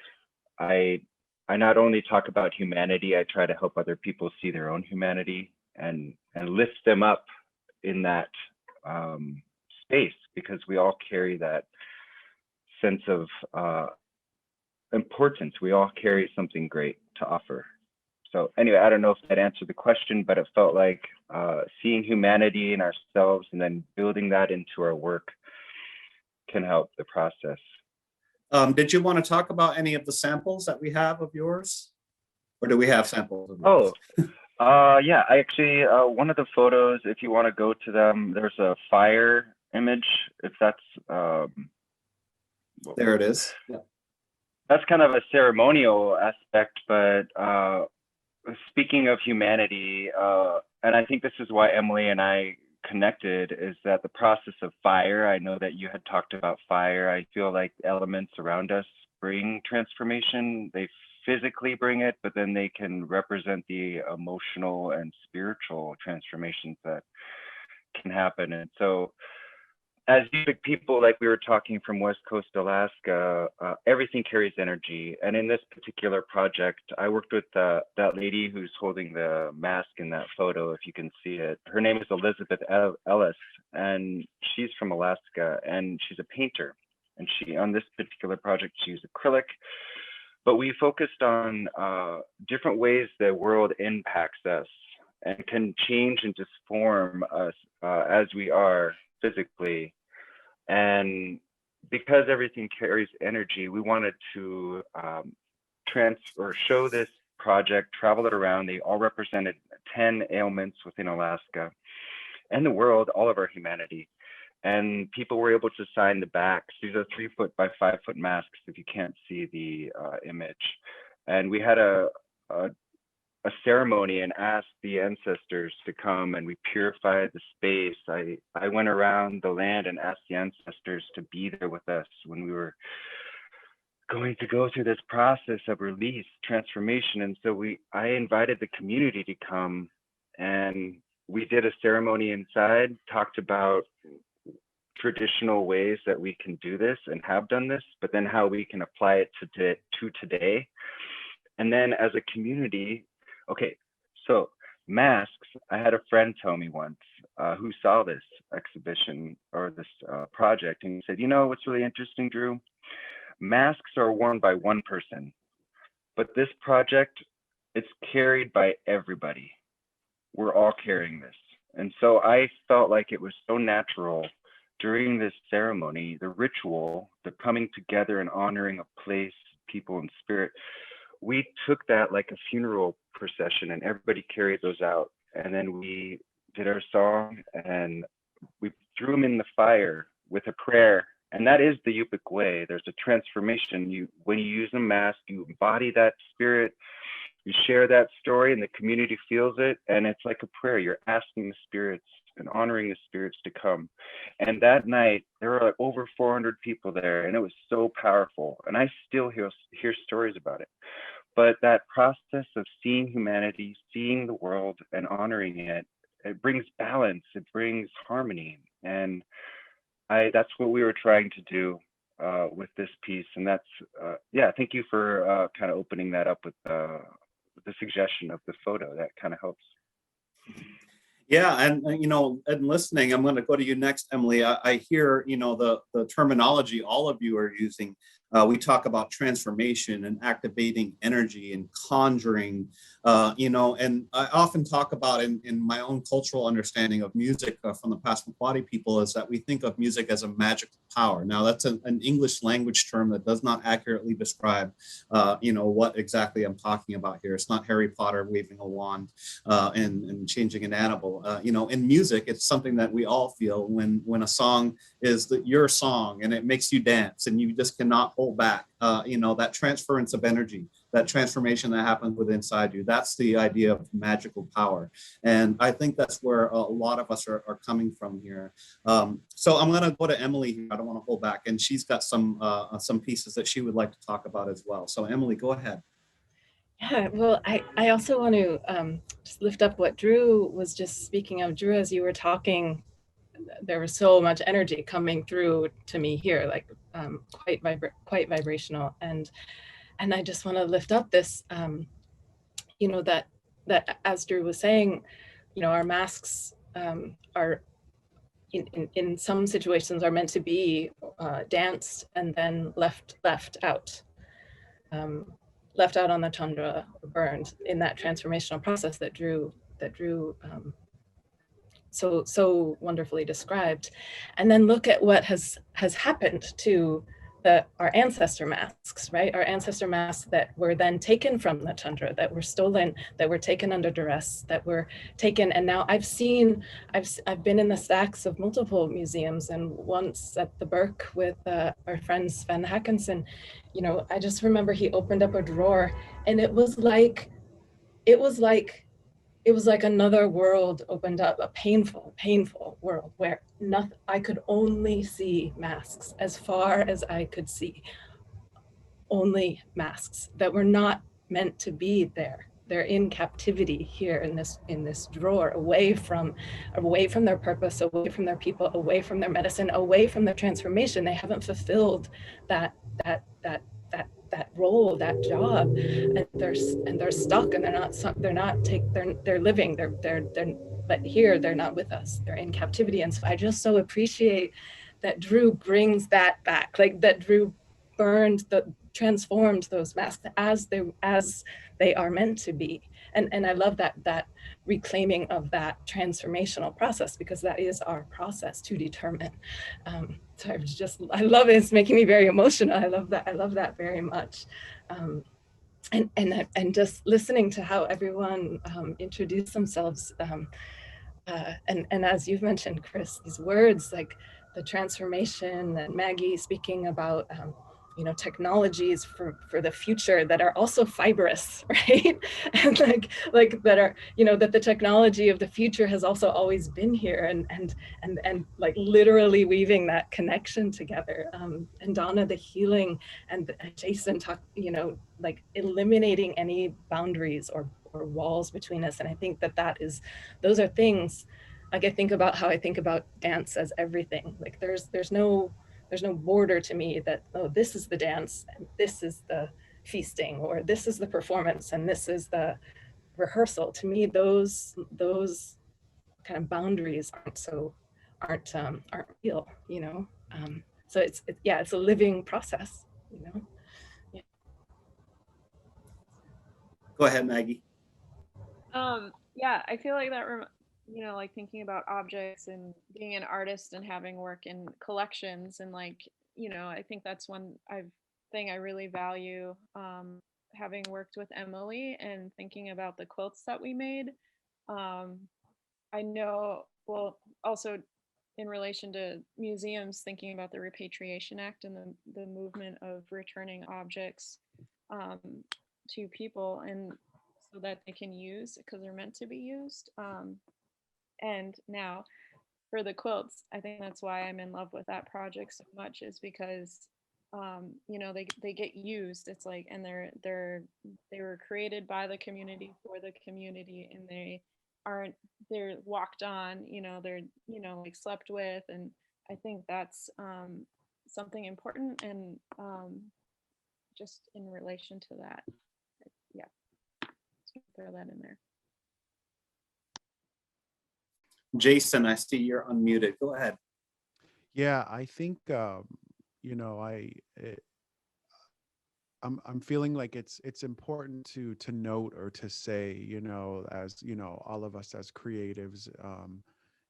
I not only talk about humanity, I try to help other people see their own humanity and lift them up in that space, because we all carry that sense of importance. We all carry something great to offer. So anyway, I don't know if that answered the question, but it felt like seeing humanity in ourselves and then building that into our work can help the process. Did you want to talk about any of the samples that we have of yours? Or do we have samples of yours? Yeah, I actually, one of the photos, if you want to go to them, there's a fire image, if that's... there it is. Yeah. That's kind of a ceremonial aspect, but speaking of humanity, and I think this is why Emily and I connected, is that the process of fire, I know that you had talked about fire. I feel like elements around us bring transformation. They physically bring it, but then they can represent the emotional and spiritual transformations that can happen. And so as Inupiaq people, like we were talking from West Coast Alaska, everything carries energy. And in this particular project, I worked with that lady who's holding the mask in that photo, if you can see it. Her name is Elizabeth Ellis, and she's from Alaska, and she's a painter. And on this particular project, she used acrylic. But we focused on different ways the world impacts us and can change and disform us as we are physically. And because everything carries energy, we wanted to show this project, travel it around. They all represented 10 ailments within Alaska and the world, all of our humanity. And people were able to sign the backs. These are 3-foot by 5-foot masks, if you can't see the image. And we had a ceremony and asked the ancestors to come, and we purified the space. I went around the land and asked the ancestors to be there with us when we were going to go through this process of release, transformation. And so I invited the community to come, and we did a ceremony inside, talked about traditional ways that we can do this and have done this, but then how we can apply it to today. And then as a community, okay, so masks, I had a friend tell me once who saw this exhibition or this project, and he said, you know, what's really interesting, Drew? Masks are worn by one person, but this project, it's carried by everybody. We're all carrying this. And so I felt like it was so natural during this ceremony, the ritual, the coming together and honoring a place, people, and spirit. We took that like a funeral procession and everybody carried those out. And then we did our song and we threw them in the fire with a prayer. And that is the Yupik way. There's a transformation. When you use a mask, you embody that spirit, you share that story, and the community feels it. And it's like a prayer. You're asking the spirits and honoring the spirits to come. And that night, there were like over 400 people there, and it was so powerful. And I still hear stories about it. But that process of seeing humanity, seeing the world, and honoring it, it brings balance. It brings harmony. And that's what we were trying to do with this piece. And that's, yeah, thank you for kind of opening that up with the suggestion of the photo. That kind of helps. Yeah, and you know, and listening, I'm going to go to you next, Emily. I hear, you know, the terminology all of you are using. We talk about transformation and activating energy and conjuring, you know, and I often talk about in my own cultural understanding of music from the Passamaquoddy people is that we think of music as a magical power. Now, that's an English language term that does not accurately describe, you know, what exactly I'm talking about here. It's not Harry Potter waving a wand and changing an animal. You know, in music, it's something that we all feel when a song is your song and it makes you dance and you just cannot hold back. You know, that transference of energy, that transformation that happens within inside you. That's the idea of magical power. And I think that's where a lot of us are coming from here. So I'm going to go to Emily here. I don't want to hold back. And she's got some pieces that she would like to talk about as well. So Emily, go ahead. Yeah, well, I also want to just lift up what Drew was just speaking of. Drew, as you were talking, there was so much energy coming through to me here, like quite vibrational. And I just want to lift up this, you know, that as Drew was saying, you know, our masks are in some situations are meant to be danced and then left out. Left out on the tundra, burned in that transformational process that Drew so wonderfully described. And then look at what has happened to our ancestor masks, right? Our ancestor masks that were then taken from the tundra, that were stolen, that were taken under duress, that were taken. And now I've been in the stacks of multiple museums, and once at the Burke with our friend Sven Hackinson, you know, I just remember he opened up a drawer and it was like another world opened up, a painful world where I could only see masks as far as I could see. Only masks that were not meant to be there. They're in captivity here in this drawer, away from their purpose, away from their people, away from their medicine, away from their transformation. They haven't fulfilled that role, that job, and they're stuck, and they're living, but here they're not with us. They're in captivity. And so I just so appreciate that Drew brings that back, like that Drew transformed those masks as they are meant to be. And I love that reclaiming of that transformational process, because that is our process to determine. So I love it. It's making me very emotional. I love that very much. And just listening to how everyone introduced themselves. And as you've mentioned, Chris, these words like the transformation, and Maggie speaking about you know, technologies for the future that are also fibrous, right? And like that are, you know, that the technology of the future has also always been here, and like literally weaving that connection together. And Donna, the healing, and Jason talk, you know, like eliminating any boundaries or walls between us. And I think those are things, like I think about how I think about dance as everything. Like there's no border to me that, oh, this is the dance and this is the feasting, or this is the performance and this is the rehearsal. To me, those kind of boundaries aren't real, you know. So it's a living process, you know. Yeah. Go ahead, Maggie. Yeah, I feel like that, you know, like thinking about objects and being an artist and having work in collections, and like, you know, I think that's one thing I really value, having worked with Emily and thinking about the quilts that we made. I know, well, also in relation to museums thinking about the Repatriation Act and the movement of returning objects to people, and so that they can use because they're meant to be used. And now for the quilts, I think that's why I'm in love with that project so much, is because you know, they get used. It's like, and they were created by the community for the community, and they're walked on, you know, they're, you know, like slept with. And I think that's something important. And just in relation to that, yeah, just throw that in there. Jason, I see you're unmuted. Go ahead. Yeah, I think you know, I'm feeling like it's important to note or to say, you know, as you know, all of us as creatives,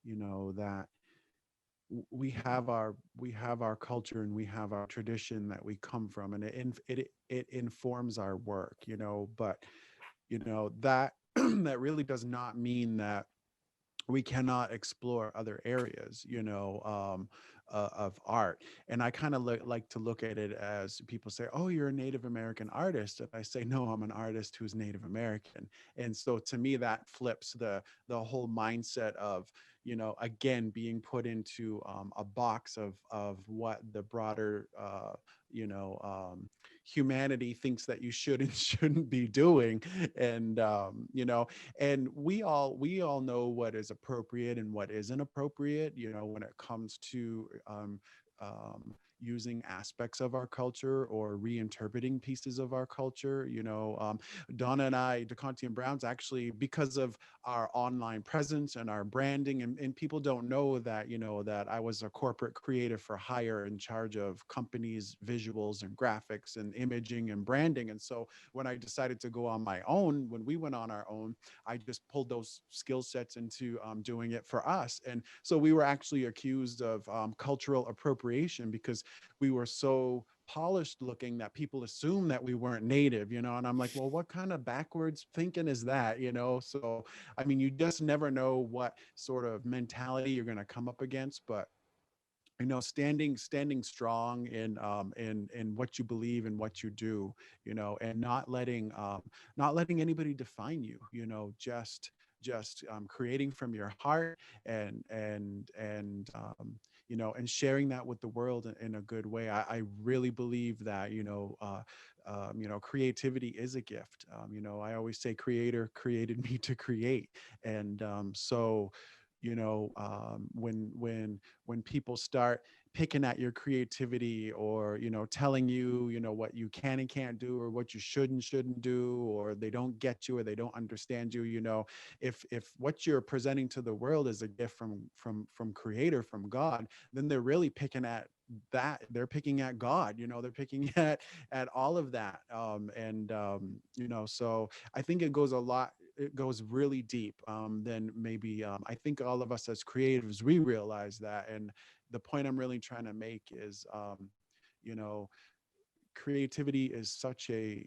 you know, that we have our culture and we have our tradition that we come from, and it informs our work, you know. But you know that that really does not mean that we cannot explore other areas, you know, of art. And I kind of like to look at it as people say, oh, you're a Native American artist. And I say, no, I'm an artist who's Native American. And so to me, that flips the whole mindset of, you know, again, being put into a box of what the broader, you know, humanity thinks that you should and shouldn't be doing. And, you know, and we all know what is appropriate and what isn't appropriate, you know, when it comes to using aspects of our culture or reinterpreting pieces of our culture. You know, Donna and I, Decontie and Brown's, actually, because of our online presence and our branding, and people don't know that, you know, that I was a corporate creative for hire in charge of companies' visuals and graphics and imaging and branding. And so when I decided to go on my own, when we went on our own, I just pulled those skill sets into doing it for us. And so we were actually accused of cultural appropriation because we were so polished looking that people assume that we weren't Native, you know. And I'm like, well, what kind of backwards thinking is that, you know? So I mean, you just never know what sort of mentality you're going to come up against. But you know, standing strong in what you believe and what you do, you know, and not letting anybody define you, you know, just creating from your heart, and you know, and sharing that with the world in a good way. I really believe that, you know, creativity is a gift. You know, I always say creator created me to create. And so you know, when people start picking at your creativity, or you know, telling you, you know, what you can and can't do, or what you should and shouldn't do, or they don't get you, or they don't understand you, you know, if what you're presenting to the world is a gift from creator, from God, then they're really picking at that. They're picking at God, you know, they're picking at all of that. You know, so I think it goes really deep. Then maybe I think all of us as creatives, we realize that. And the point I'm really trying to make is, you know, creativity is such a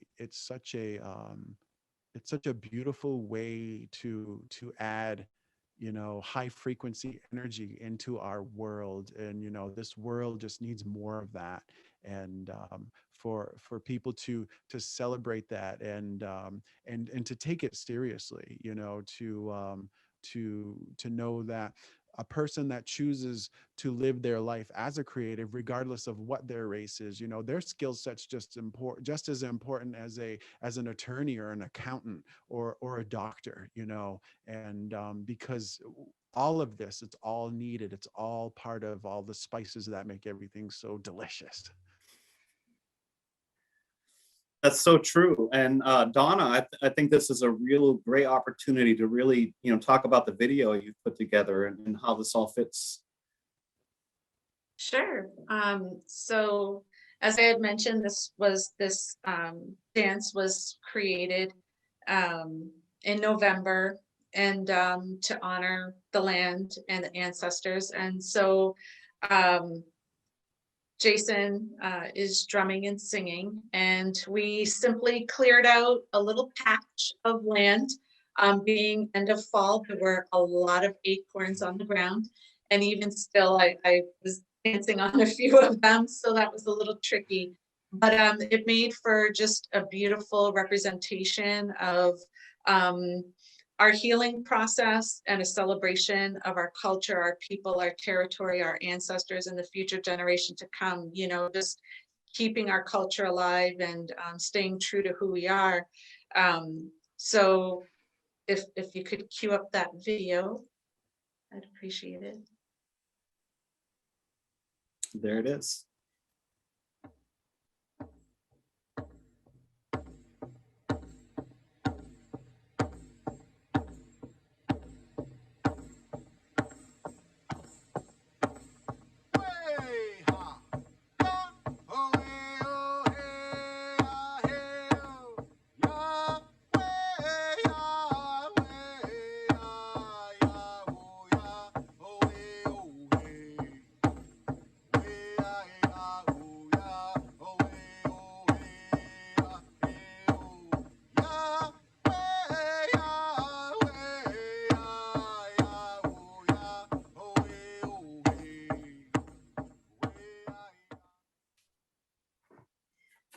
beautiful way to add, you know, high frequency energy into our world. And you know, this world just needs more of that. And for people to celebrate that, and to take it seriously, you know, to know that a person that chooses to live their life as a creative, regardless of what their race is, you know, their skill set's just as important as an attorney or an accountant or a doctor, you know. And because all of this, it's all needed, it's all part of all the spices that make everything so delicious. That's so true. And Donna, I think this is a real great opportunity to really, you know, talk about the video you've put together, and how this all fits. Sure. So as I had mentioned, this dance was created in November, and to honor the land and the ancestors. And so Jason is drumming and singing, and we simply cleared out a little patch of land. Being end of fall, there were a lot of acorns on the ground, And even still, I was dancing on a few of them, so that was a little tricky. But it made for just a beautiful representation of our healing process and a celebration of our culture, our people, our territory, our ancestors, and the future generation to come, you know, just keeping our culture alive and staying true to who we are. So if you could cue up that video, I'd appreciate it. There it is.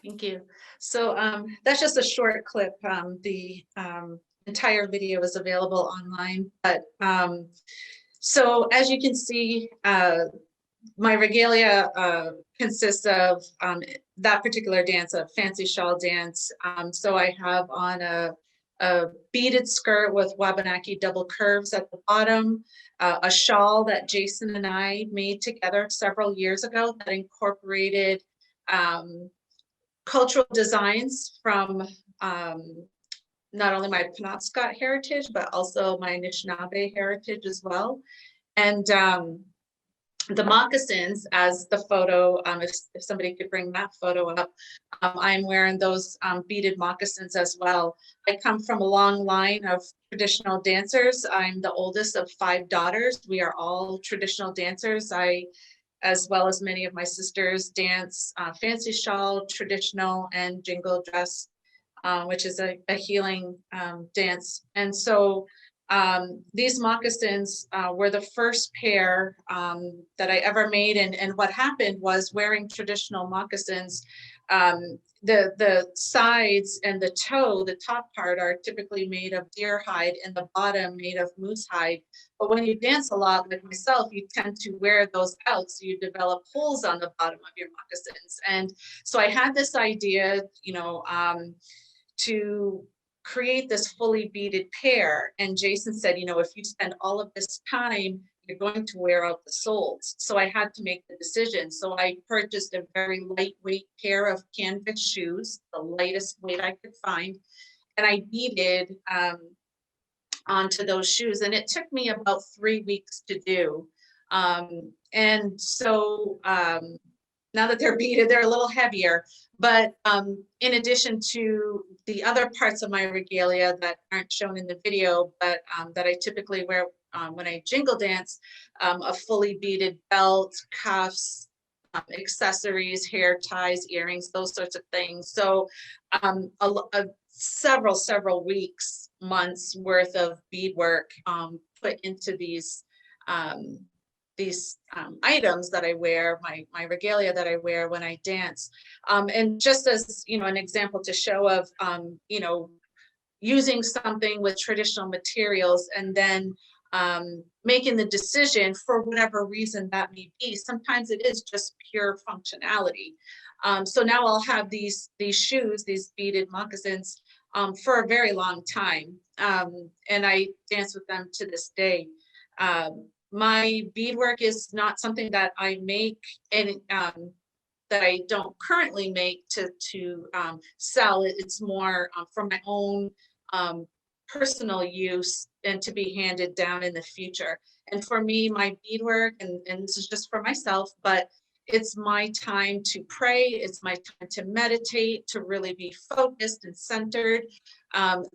Thank you. So that's just a short clip. The entire video is available online. But so as you can see, my regalia consists of that particular dance, a fancy shawl dance. So I have on a beaded skirt with Wabanaki double curves at the bottom, a shawl that Jason and I made together several years ago that incorporated cultural designs from not only my Penobscot heritage, but also my Anishinaabe heritage as well. And the moccasins, as the photo, if somebody could bring that photo up, I'm wearing those beaded moccasins as well. I come from a long line of traditional dancers. I'm the oldest of 5 daughters. We are all traditional dancers. As well as many of my sisters, dance fancy shawl, traditional, and jingle dress, which is a healing dance. And so these moccasins were the first pair that I ever made. And what happened was, wearing traditional moccasins, the sides and the toe, the top part, are typically made of deer hide and the bottom made of moose hide. But when you dance a lot, like myself, you tend to wear those out, so you develop holes on the bottom of your moccasins. And so I had this idea, you know, to create this fully beaded pair. And Jason said, you know, if you spend all of this time, you're going to wear out the soles. So I had to make the decision. So I purchased a very lightweight pair of canvas shoes, the lightest weight I could find, and I beaded onto those shoes. And it took me about 3 weeks to do. And so now that they're beaded, they're a little heavier. But in addition to the other parts of my regalia that aren't shown in the video, but that I typically wear when I jingle dance, a fully beaded belt, cuffs, accessories, hair ties, earrings, those sorts of things. So several weeks, months worth of beadwork put into these items that I wear, my regalia that I wear when I dance. And just as, you know, an example to show of, you know, using something with traditional materials and then making the decision for whatever reason that may be. Sometimes it is just pure functionality. So now I'll have these shoes, these beaded moccasins, for a very long time. And I dance with them to this day. My beadwork is not something that I make and that I don't currently make to sell. It's more for my own personal use and to be handed down in the future. And for me, my beadwork, and this is just for myself, but it's my time to pray. It's my time to meditate, to really be focused and centered.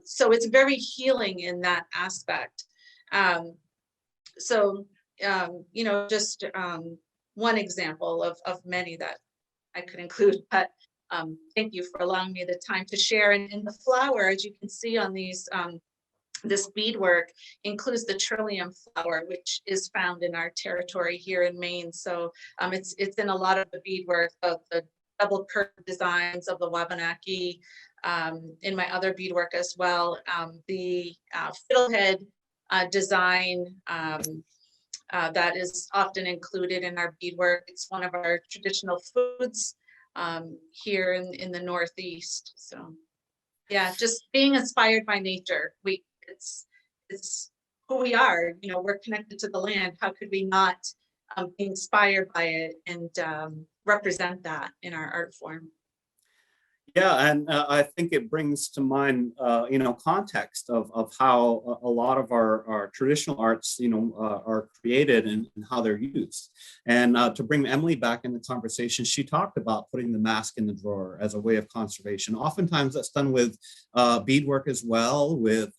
So it's very healing in that aspect. So, you know, just one example of many that I could include, but thank you for allowing me the time to share. And the flower, as you can see on these this beadwork includes the Trillium Flower, which is found in our territory here in Maine. So it's in a lot of the beadwork, of the double curve designs of the Wabanaki, in my other beadwork as well. The fiddlehead design that is often included in our beadwork. It's one of our traditional foods here in the Northeast. So yeah, just being inspired by nature. It's who we are. You know, we're connected to the land. How could we not be inspired by it and represent that in our art form? Yeah, and I think it brings to mind, context of how a lot of our traditional arts, are created and how they're used. And to bring Emily back in the conversation, she talked about putting the mask in the drawer as a way of conservation. Oftentimes that's done with beadwork as well, with,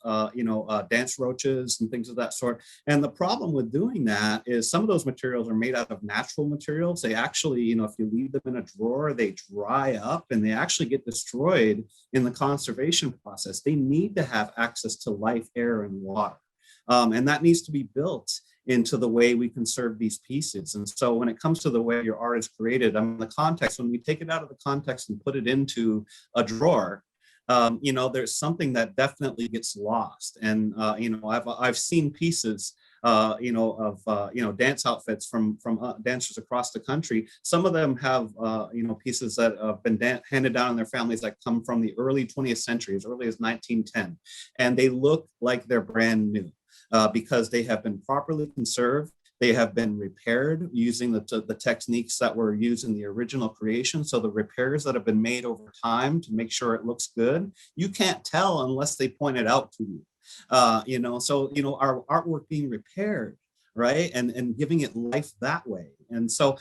dance roaches and things of that sort. And the problem with doing that is some of those materials are made out of natural materials. They actually, if you leave them in a drawer, they dry up and they actually get destroyed in the conservation process. They need to have access to life, air, and water. And that needs to be built into the way we conserve these pieces. And so when it comes to the way your art is created, the context, when we take it out of the context and put it into a drawer, there's something that definitely gets lost. And, I've seen pieces of dance outfits from dancers across the country. Some of them have pieces that have been handed down in their families that come from the early 20th century, as early as 1910, and they look like they're brand new because they have been properly conserved. They have been repaired using the techniques that were used in the original creation. So the repairs that have been made over time to make sure it looks good, you can't tell unless they point it out to you. Our artwork being repaired, right, and giving it life that way. And so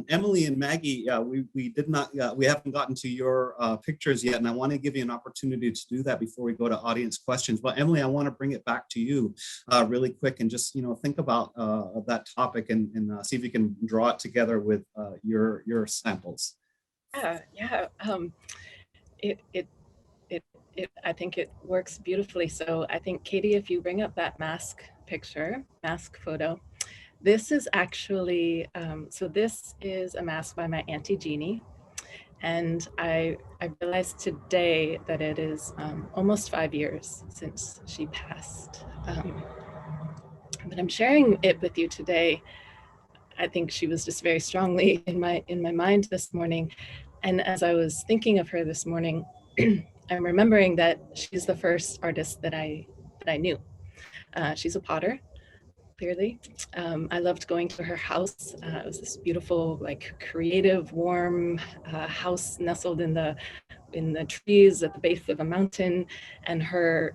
Emily and Maggie, we haven't gotten to your pictures yet, and I want to give you an opportunity to do that before we go to audience questions. But Emily, I want to bring it back to you really quick and just think about that topic and see if you can draw it together with your samples. Yeah. I think it works beautifully. So I think, Katie, if you bring up that mask photo, this is actually, so this is a mask by my Auntie Jeannie. And I realized today that it is almost 5 years since she passed. But I'm sharing it with you today. I think she was just very strongly in my mind this morning. And as I was thinking of her this morning, I'm remembering that she's the first artist that I knew. She's a potter, clearly. I loved going to her house. It was this beautiful, creative, warm house nestled in the trees at the base of a mountain. And her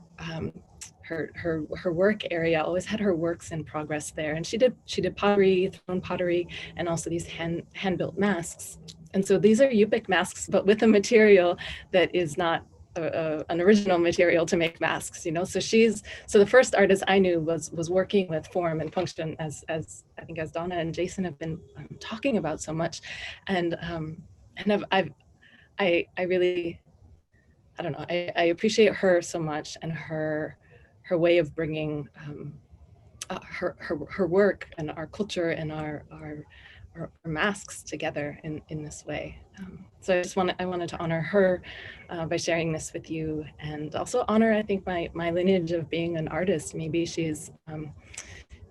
work area always had her works in progress there. And she did pottery, thrown pottery, and also these hand-built masks. And so these are Inupiaq masks, but with a material that is not an original material to make masks, so the first artist I knew was working with form and function, as I think as Donna and Jason have been talking about so much. And I really, I don't know, I appreciate her so much, and her way of bringing her work and our culture and our masks together in this way. So I wanted to honor her by sharing this with you, and also honor, I think, my lineage of being an artist. Maybe she's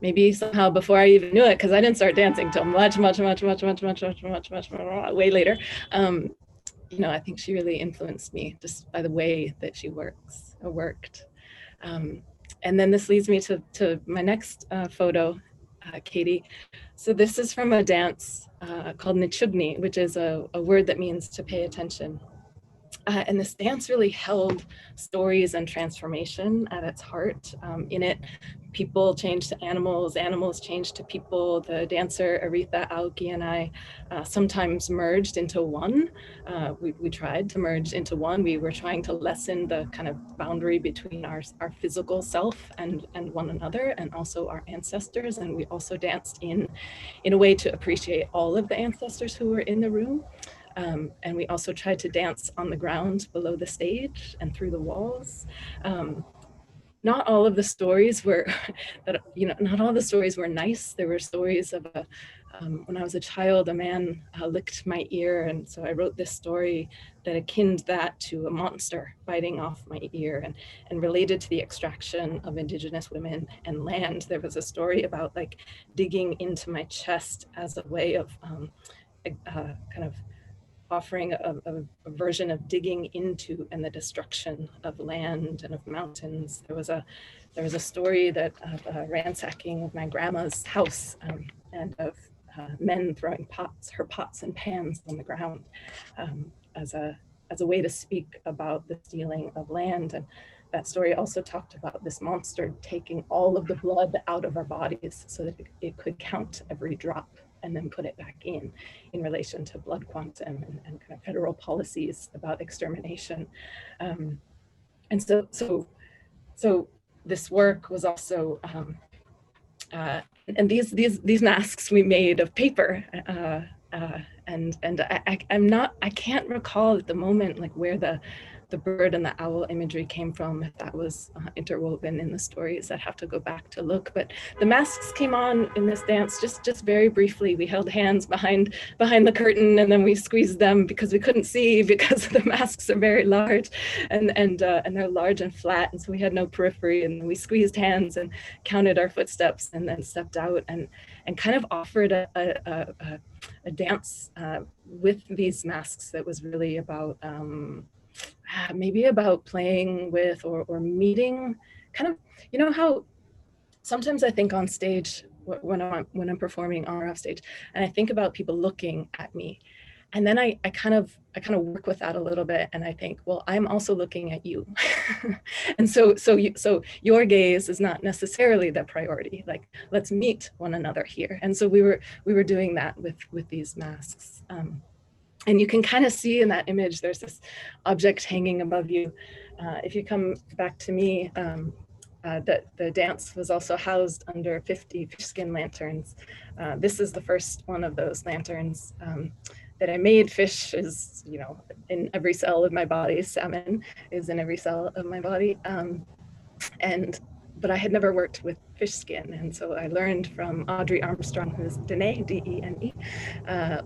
maybe somehow before I even knew it, because I didn't start dancing till much way later. I think she really influenced me just by the way that she worked. And then this leads me to my next photo, Katie. So this is from a dance called Nichugni, which is a word that means to pay attention. And this dance really held stories and transformation at its heart. In it, people changed to animals, animals changed to people. The dancer Aretha Aoki and I sometimes merged into one. We tried to merge into one. We were trying to lessen the kind of boundary between our physical self and one another, and also our ancestors. And we also danced in a way to appreciate all of the ancestors who were in the room. And we also tried to dance on the ground below the stage and through the walls. not all of the stories were, not all the stories were nice. There were stories of when I was a child, a man licked my ear. And so I wrote this story that akined that to a monster biting off my ear, and related to the extraction of Indigenous women and land. There was a story about like digging into my chest as a way of kind of offering a version of digging into and the destruction of land and of mountains. There was a story that of ransacking of my grandma's house, and of men throwing her pots and pans on the ground, as a way to speak about the stealing of land. And that story also talked about this monster taking all of the blood out of our bodies so that it could count every drop and then put it back in relation to blood quantum and kind of federal policies about extermination. And so this work was also, and these masks we made of paper, and I can't recall at the moment like where the bird and the owl imagery came from, if that was interwoven in the stories. I'd have to go back to look, but the masks came on in this dance just very briefly. We held hands behind the curtain, and then we squeezed them because we couldn't see, because the masks are very large, and they're large and flat, and so we had no periphery, and we squeezed hands and counted our footsteps, and then stepped out and kind of offered a dance with these masks that was really about maybe about playing with or meeting, kind of, you know how sometimes I think on stage when I'm performing on or off stage, and I think about people looking at me, and then I kind of work with that a little bit, and I think, well, I'm also looking at you. And so your gaze is not necessarily the priority. Like, let's meet one another here. And so we were doing that with these masks. And you can kind of see in that image, there's this object hanging above you. If you come back to me, the dance was also housed under 50 fish skin lanterns. This is the first one of those lanterns that I made. Fish is, in every cell of my body. Salmon is in every cell of my body. But I had never worked with fish skin. And so I learned from Audrey Armstrong, who's Dene, D-E-N-E,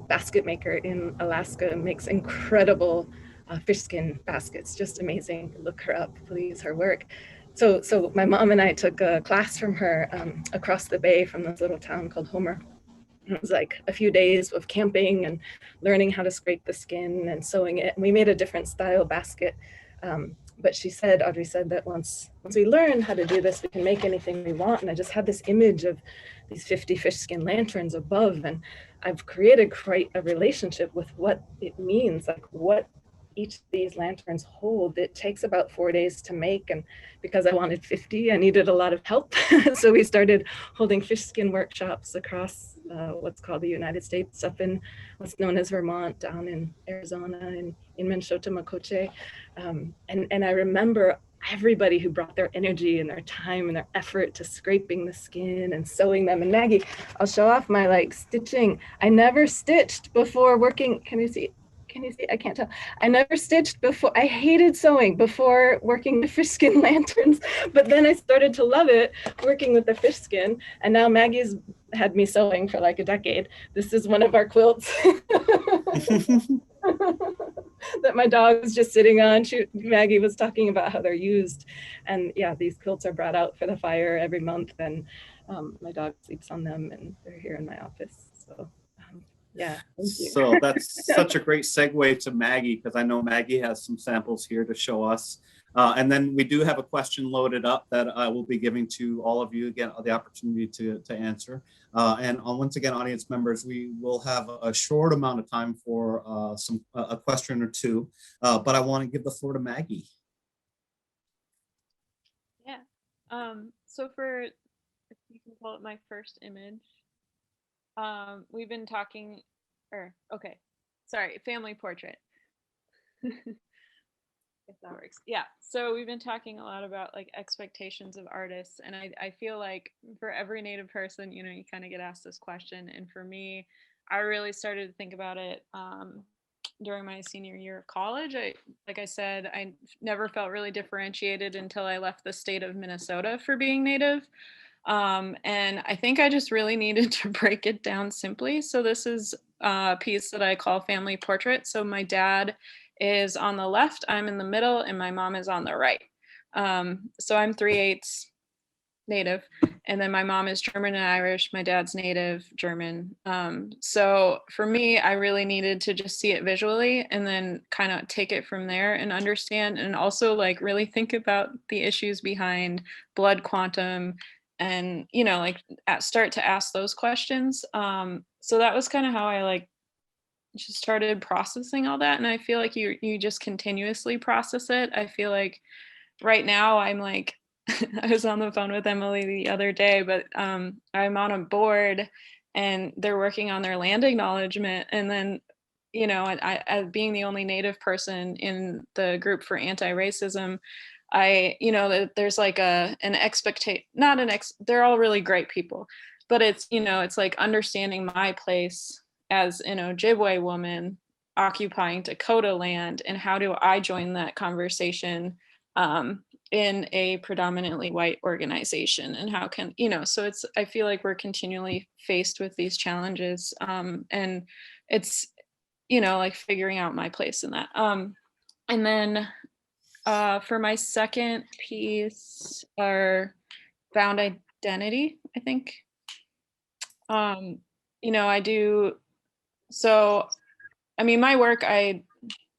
basket maker in Alaska, makes incredible fish skin baskets, just amazing. Look her up, please, her work. So my mom and I took a class from her across the bay from this little town called Homer. It was like a few days of camping and learning how to scrape the skin and sewing it. And we made a different style basket. But Audrey said that once we learn how to do this, we can make anything we want. And I just had this image of these 50 fish skin lanterns above, and I've created quite a relationship with what it means, like what each of these lanterns hold. It takes about 4 days to make, and because I wanted 50, I needed a lot of help. So we started holding fish skin workshops across what's called the United States, up in what's known as Vermont, down in Arizona, and in Minnesota-Makoche. And I remember everybody who brought their energy and their time and their effort to scraping the skin and sewing them. And Maggie, I'll show off my stitching. I never stitched before working. Can you see? I can't tell. I never stitched before. I hated sewing before working with fish skin lanterns, but then I started to love it working with the fish skin. And now Maggie's had me sewing for like a decade. This is one of our quilts that my dog was just sitting on. Maggie was talking about how they're used. And yeah, these quilts are brought out for the fire every month, and my dog sleeps on them, and they're here in my office. So yeah, thank you. So that's such a great segue to Maggie, because I know Maggie has some samples here to show us. And then we do have a question loaded up that I will be giving to all of you, again, the opportunity to answer. And once again, audience members, we will have a short amount of time for a question or two, but I want to give the floor to Maggie. Yeah. So if you can call it my first image, we've been talking, family portrait. If that works. Yeah. So we've been talking a lot about expectations of artists. And I feel like for every Native person, you kind of get asked this question. And for me, I really started to think about it during my senior year of college. Like I said, I never felt really differentiated until I left the state of Minnesota for being Native. And I think I just really needed to break it down simply. So this is a piece that I call family portrait. So my dad is on the left, I'm in the middle, and my mom is on the right. So I'm 3/8 Native, and then my mom is German and Irish. My dad's Native German. So for me, I really needed to just see it visually and then kind of take it from there and understand, and also like really think about the issues behind blood quantum, and like start to ask those questions. So that was kind of how I like just started processing all that, and I feel like you just continuously process it. I feel like right now I'm like I was on the phone with Emily the other day, but I'm on a board and they're working on their land acknowledgement. And then, I being the only Native person in the group for anti-racism, there's like an expectation, they're all really great people, but it's like understanding my place as an Ojibwe woman occupying Dakota land, and how do I join that conversation in a predominantly white organization, and how can so I feel like we're continually faced with these challenges, and it's like figuring out my place in that. And then for my second piece, our bound identity, I think I do. So I mean, my work,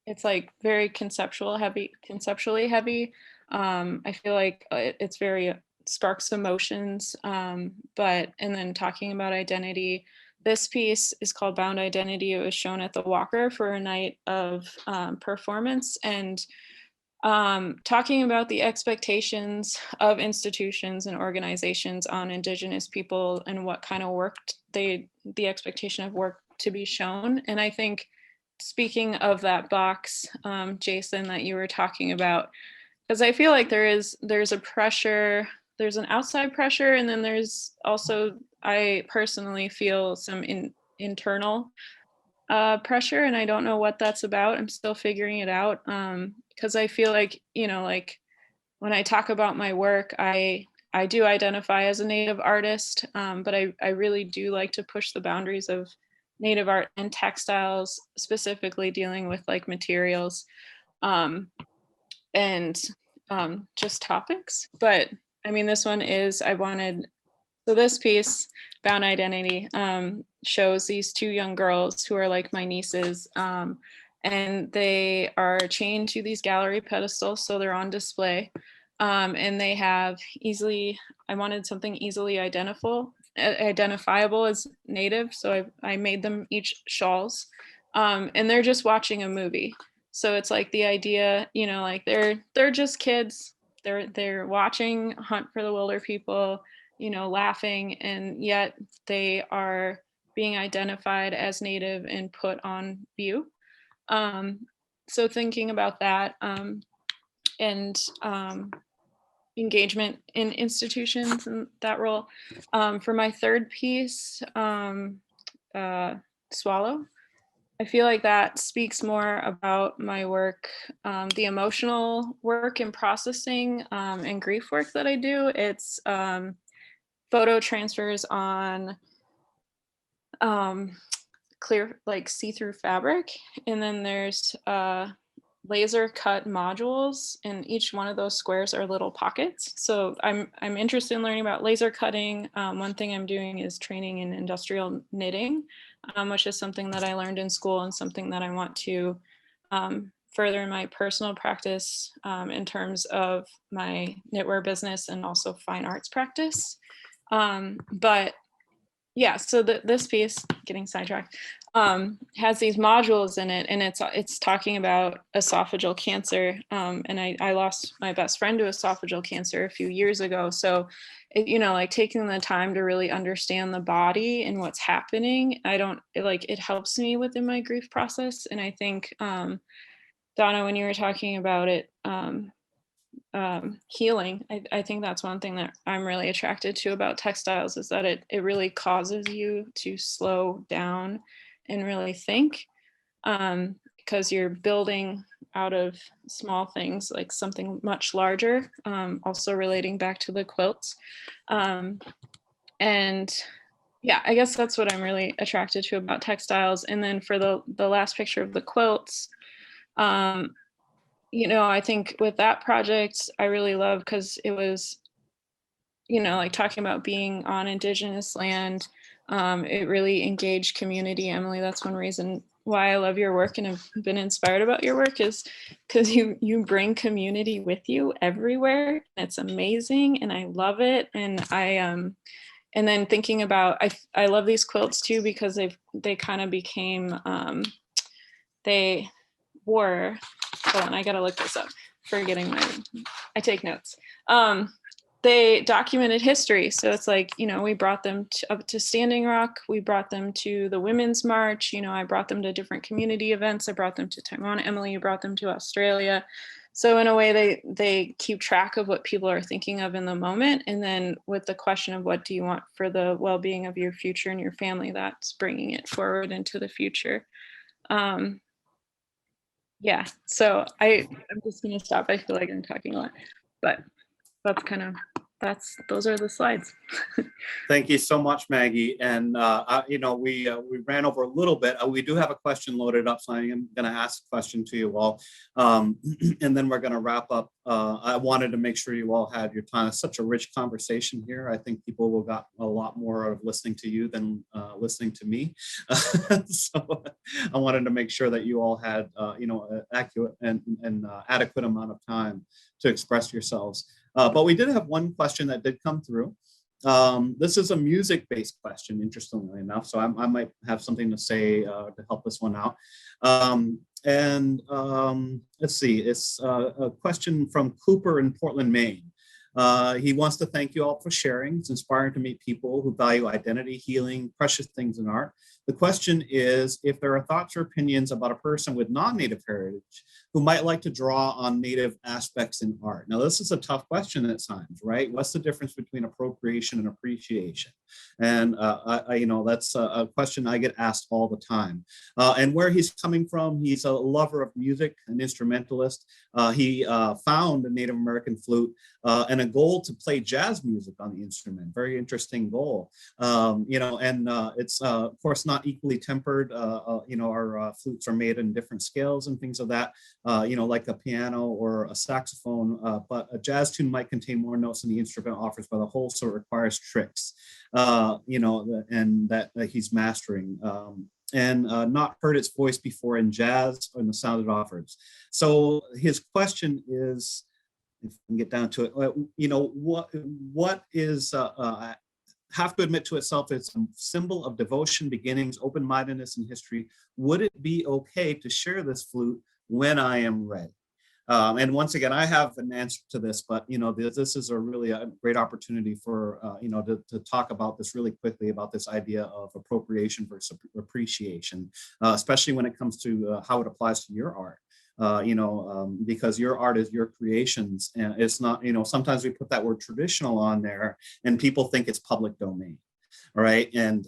it's like very conceptually heavy. I feel like it's very sparks emotions, and then talking about identity. This piece is called Bound Identity. It was shown at the Walker for a night of performance, and talking about the expectations of institutions and organizations on Indigenous people, and what kind of work the expectation of work to be shown. And I think, speaking of that box, Jason, that you were talking about, because I feel like there's a pressure, there's an outside pressure, and then there's also, I personally feel some internal pressure, and I don't know what that's about. I'm still figuring it out, because I feel like, like when I talk about my work, I do identify as a Native artist, but I really do like to push the boundaries of Native art and textiles, specifically dealing with like materials and just topics. But I mean, this one is, so this piece, Bound Identity, shows these two young girls who are like my nieces, and they are chained to these gallery pedestals, so they're on display, and they have I wanted something easily identifiable as Native, so I made them each shawls, and they're just watching a movie. So it's like the idea, like they're just kids. They're watching Hunt for the Wilder People, laughing, and yet they are being identified as Native and put on view. So thinking about that, and engagement in institutions and that role. For my third piece, Swallow, I feel like that speaks more about my work, the emotional work and processing, and grief work that I do. It's photo transfers on clear, like see-through fabric, and then there's laser cut modules, and each one of those squares are little pockets. So I'm interested in learning about laser cutting. One thing I'm doing is training in industrial knitting, which is something that I learned in school and something that I want to further in my personal practice, in terms of my knitwear business and also fine arts practice. But yeah, so this piece, getting sidetracked, has these modules in it, and it's talking about esophageal cancer, and I lost my best friend to esophageal cancer a few years ago. So like taking the time to really understand the body and what's happening, it helps me within my grief process. And I think Donna, when you were talking about it, healing, I think that's one thing that I'm really attracted to about textiles, is that it really causes you to slow down and really think, because you're building out of small things, like something much larger, also relating back to the quilts. And yeah, I guess that's what I'm really attracted to about textiles. And then for the last picture of the quilts, you know, I think with that project, I really love, because it was, you know, like talking about being on Indigenous land, it really engaged community. Emily, that's one reason why I love your work and have been inspired about your work, is because you bring community with you everywhere. It's amazing, and I love it. And and then thinking about, I love these quilts too, because they kind of became, they were, hold on, I gotta look this up, I take notes. They documented history. So it's like, you know, we brought them up to Standing Rock. We brought them to the Women's March. You know, I brought them to different community events. I brought them to Taiwan. Emily, you brought them to Australia. So in a way, they keep track of what people are thinking of in the moment. And then with the question of what do you want for the well-being of your future and your family, that's bringing it forward into the future. Yeah, so I'm just gonna stop. I feel like I'm talking a lot, but that's kind of, those are the slides. Thank you so much, Maggie. And you know, we ran over a little bit. We do have a question loaded up, so I am going to ask a question to you all, and then we're going to wrap up. I wanted to make sure you all had your time. It's such a rich conversation here. I think people will got a lot more of listening to you than listening to me. So I wanted to make sure that you all had you know, an accurate and adequate amount of time to express yourselves. But we did have one question that did come through. This is a music-based question, interestingly enough, so I might have something to say to help this one out. Let's see, it's a question from Cooper in Portland, Maine. He wants to thank you all for sharing. It's inspiring to meet people who value identity, healing, precious things in art. The question is, if there are thoughts or opinions about a person with non-Native heritage who might like to draw on Native aspects in art. Now, this is a tough question at times, right? What's the difference between appropriation and appreciation? And you know, that's a question I get asked all the time. And where he's coming from, he's a lover of music, an instrumentalist. He found a Native American flute and a goal to play jazz music on the instrument. Very interesting goal. You know, and it's of course not equally tempered. You know, our flutes are made in different scales and things of that. You know, like a piano or a saxophone, but a jazz tune might contain more notes than the instrument offers by the whole, so it requires tricks, you know, and that he's mastering. And not heard its voice before in jazz or in the sound it offers. So his question is, if we can get down to it, you know, what is, have to admit to itself, it's a symbol of devotion, beginnings, open-mindedness, and history. Would it be okay to share this flute when I am ready? And once again, I have an answer to this, but you know, this is a really a great opportunity for you know, to talk about this really quickly, about this idea of appropriation versus appreciation, especially when it comes to how it applies to your art. You know, because your art is your creations, and it's not, you know, sometimes we put that word traditional on there and people think it's public domain. All right. And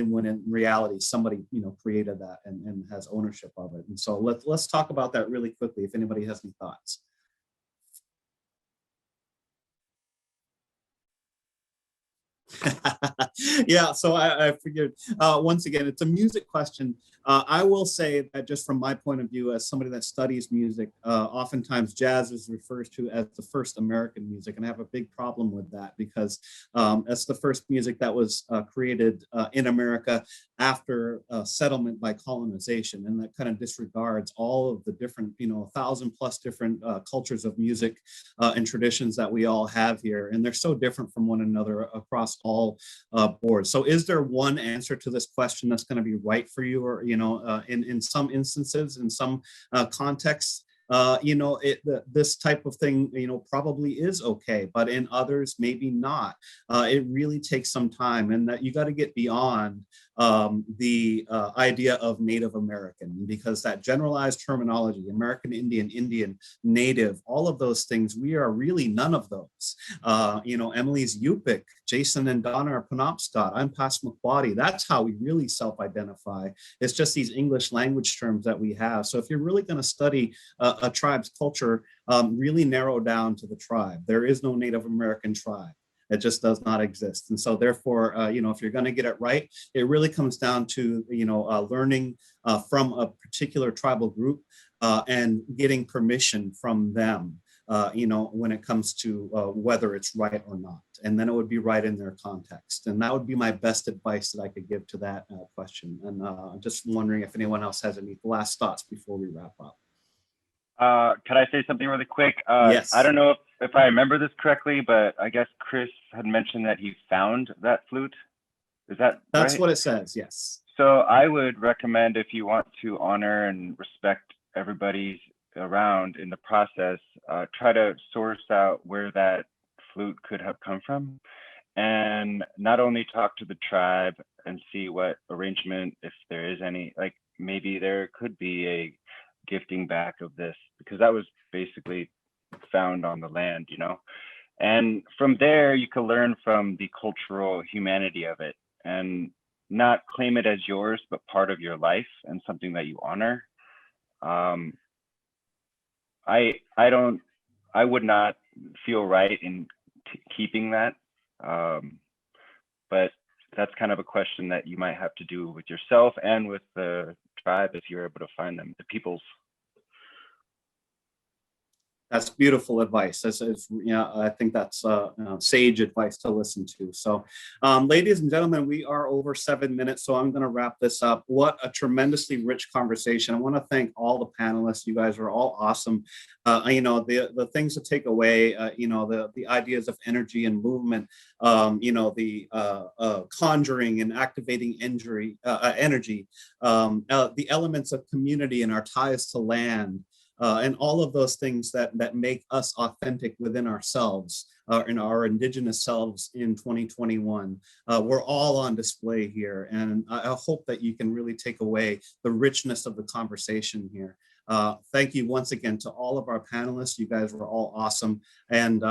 when in reality, somebody, you know, created that and has ownership of it. And so let's talk about that really quickly, if anybody has any thoughts. Yeah, so I figured, once again, it's a music question. I will say that just from my point of view, as somebody that studies music, oftentimes jazz is referred to as the first American music, and I have a big problem with that, because that's the first music that was created in America after settlement by colonization, and that kind of disregards all of the different, you know, 1,000+ different cultures of music and traditions that we all have here, and they're so different from one another across all boards. So is there one answer to this question that's going to be right for you? Or, you know, in some instances, in some contexts, you know, this type of thing, you know, probably is okay, but in others, maybe not. It really takes some time, and that you got to get beyond the idea of Native American, because that generalized terminology, American Indian, Indian, Native, all of those things, we are really none of those. Emily's Yupik, Jason and Donna are Penobscot, I'm Passamaquoddy. That's how we really self-identify. It's just these English language terms that we have. So if you're really going to study a tribe's culture, really narrow down to the tribe. There is no Native American tribe. It just does not exist. And so therefore, if you're going to get it right, it really comes down to, learning from a particular tribal group and getting permission from them, when it comes to whether it's right or not. And then it would be right in their context. And that would be my best advice that I could give to that question. And I'm just wondering if anyone else has any last thoughts before we wrap up. Could I say something really quick? Yes. I don't know if I remember this correctly, but I guess Chris had mentioned that he found that flute. Is that That's right? what it says, yes. So I would recommend, if you want to honor and respect everybody around in the process, try to source out where that flute could have come from, and not only talk to the tribe and see what arrangement, if there is any, like maybe there could be a gifting back of this, because that was basically found on the land, and from there you can learn from the cultural humanity of it and not claim it as yours, but part of your life and something that you honor. I would not feel right in keeping that, but that's kind of a question that you might have to do with yourself and with the tribe if you're able to find them, the peoples. That's beautiful advice. I think that's sage advice to listen to. So, ladies and gentlemen, we are over 7 minutes, so I'm going to wrap this up. What a tremendously rich conversation. I want to thank all the panelists. You guys are all awesome. The things to take away, the ideas of energy and movement, the conjuring and activating energy, the elements of community and our ties to land. And all of those things that make us authentic within ourselves, in our Indigenous selves in 2021. We're all on display here. And I hope that you can really take away the richness of the conversation here. Thank you once again to all of our panelists. You guys were all awesome. And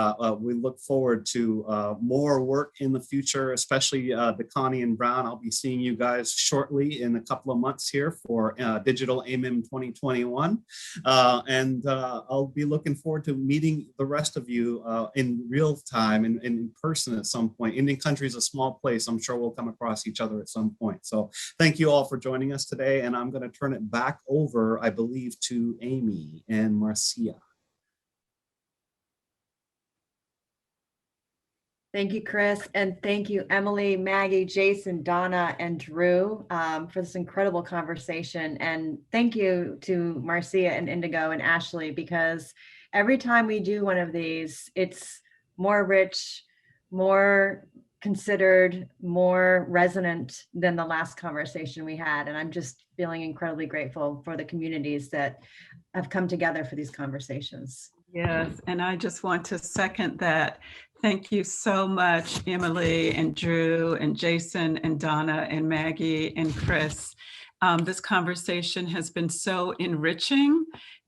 we look forward to more work in the future, especially Decontie and Brown. I'll be seeing you guys shortly in a couple of months here for Digital AMIM 2021. And I'll be looking forward to meeting the rest of you in real time and in person at some point. Indian country is a small place. I'm sure we'll come across each other at some point. So thank you all for joining us today. And I'm going to turn it back over, I believe, to Amy and Marcia. Thank you, Chris. And thank you, Emily, Maggie, Jason, Donna, and Drew for this incredible conversation. And thank you to Marcia and Indigo and Ashley, because every time we do one of these, it's more rich, more considered, more resonant than the last conversation we had. And I'm just feeling incredibly grateful for the communities that have come together for these conversations. Yes, and I just want to second that. Thank you so much, Emily and Drew and Jason and Donna and Maggie and Chris. This conversation has been so enriching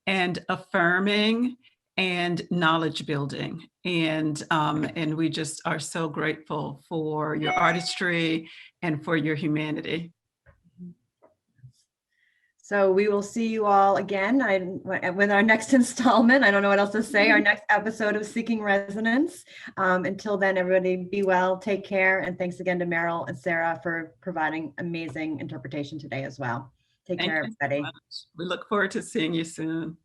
and affirming and knowledge building. And we just are so grateful for your artistry and for your humanity. So we will see you all again with our next installment. I don't know what else to say. Our next episode of Seeking Resonance. Until then, everybody be well, take care. And thanks again to Meryl and Sarah for providing amazing interpretation today as well. Take care, everybody. We look forward to seeing you soon.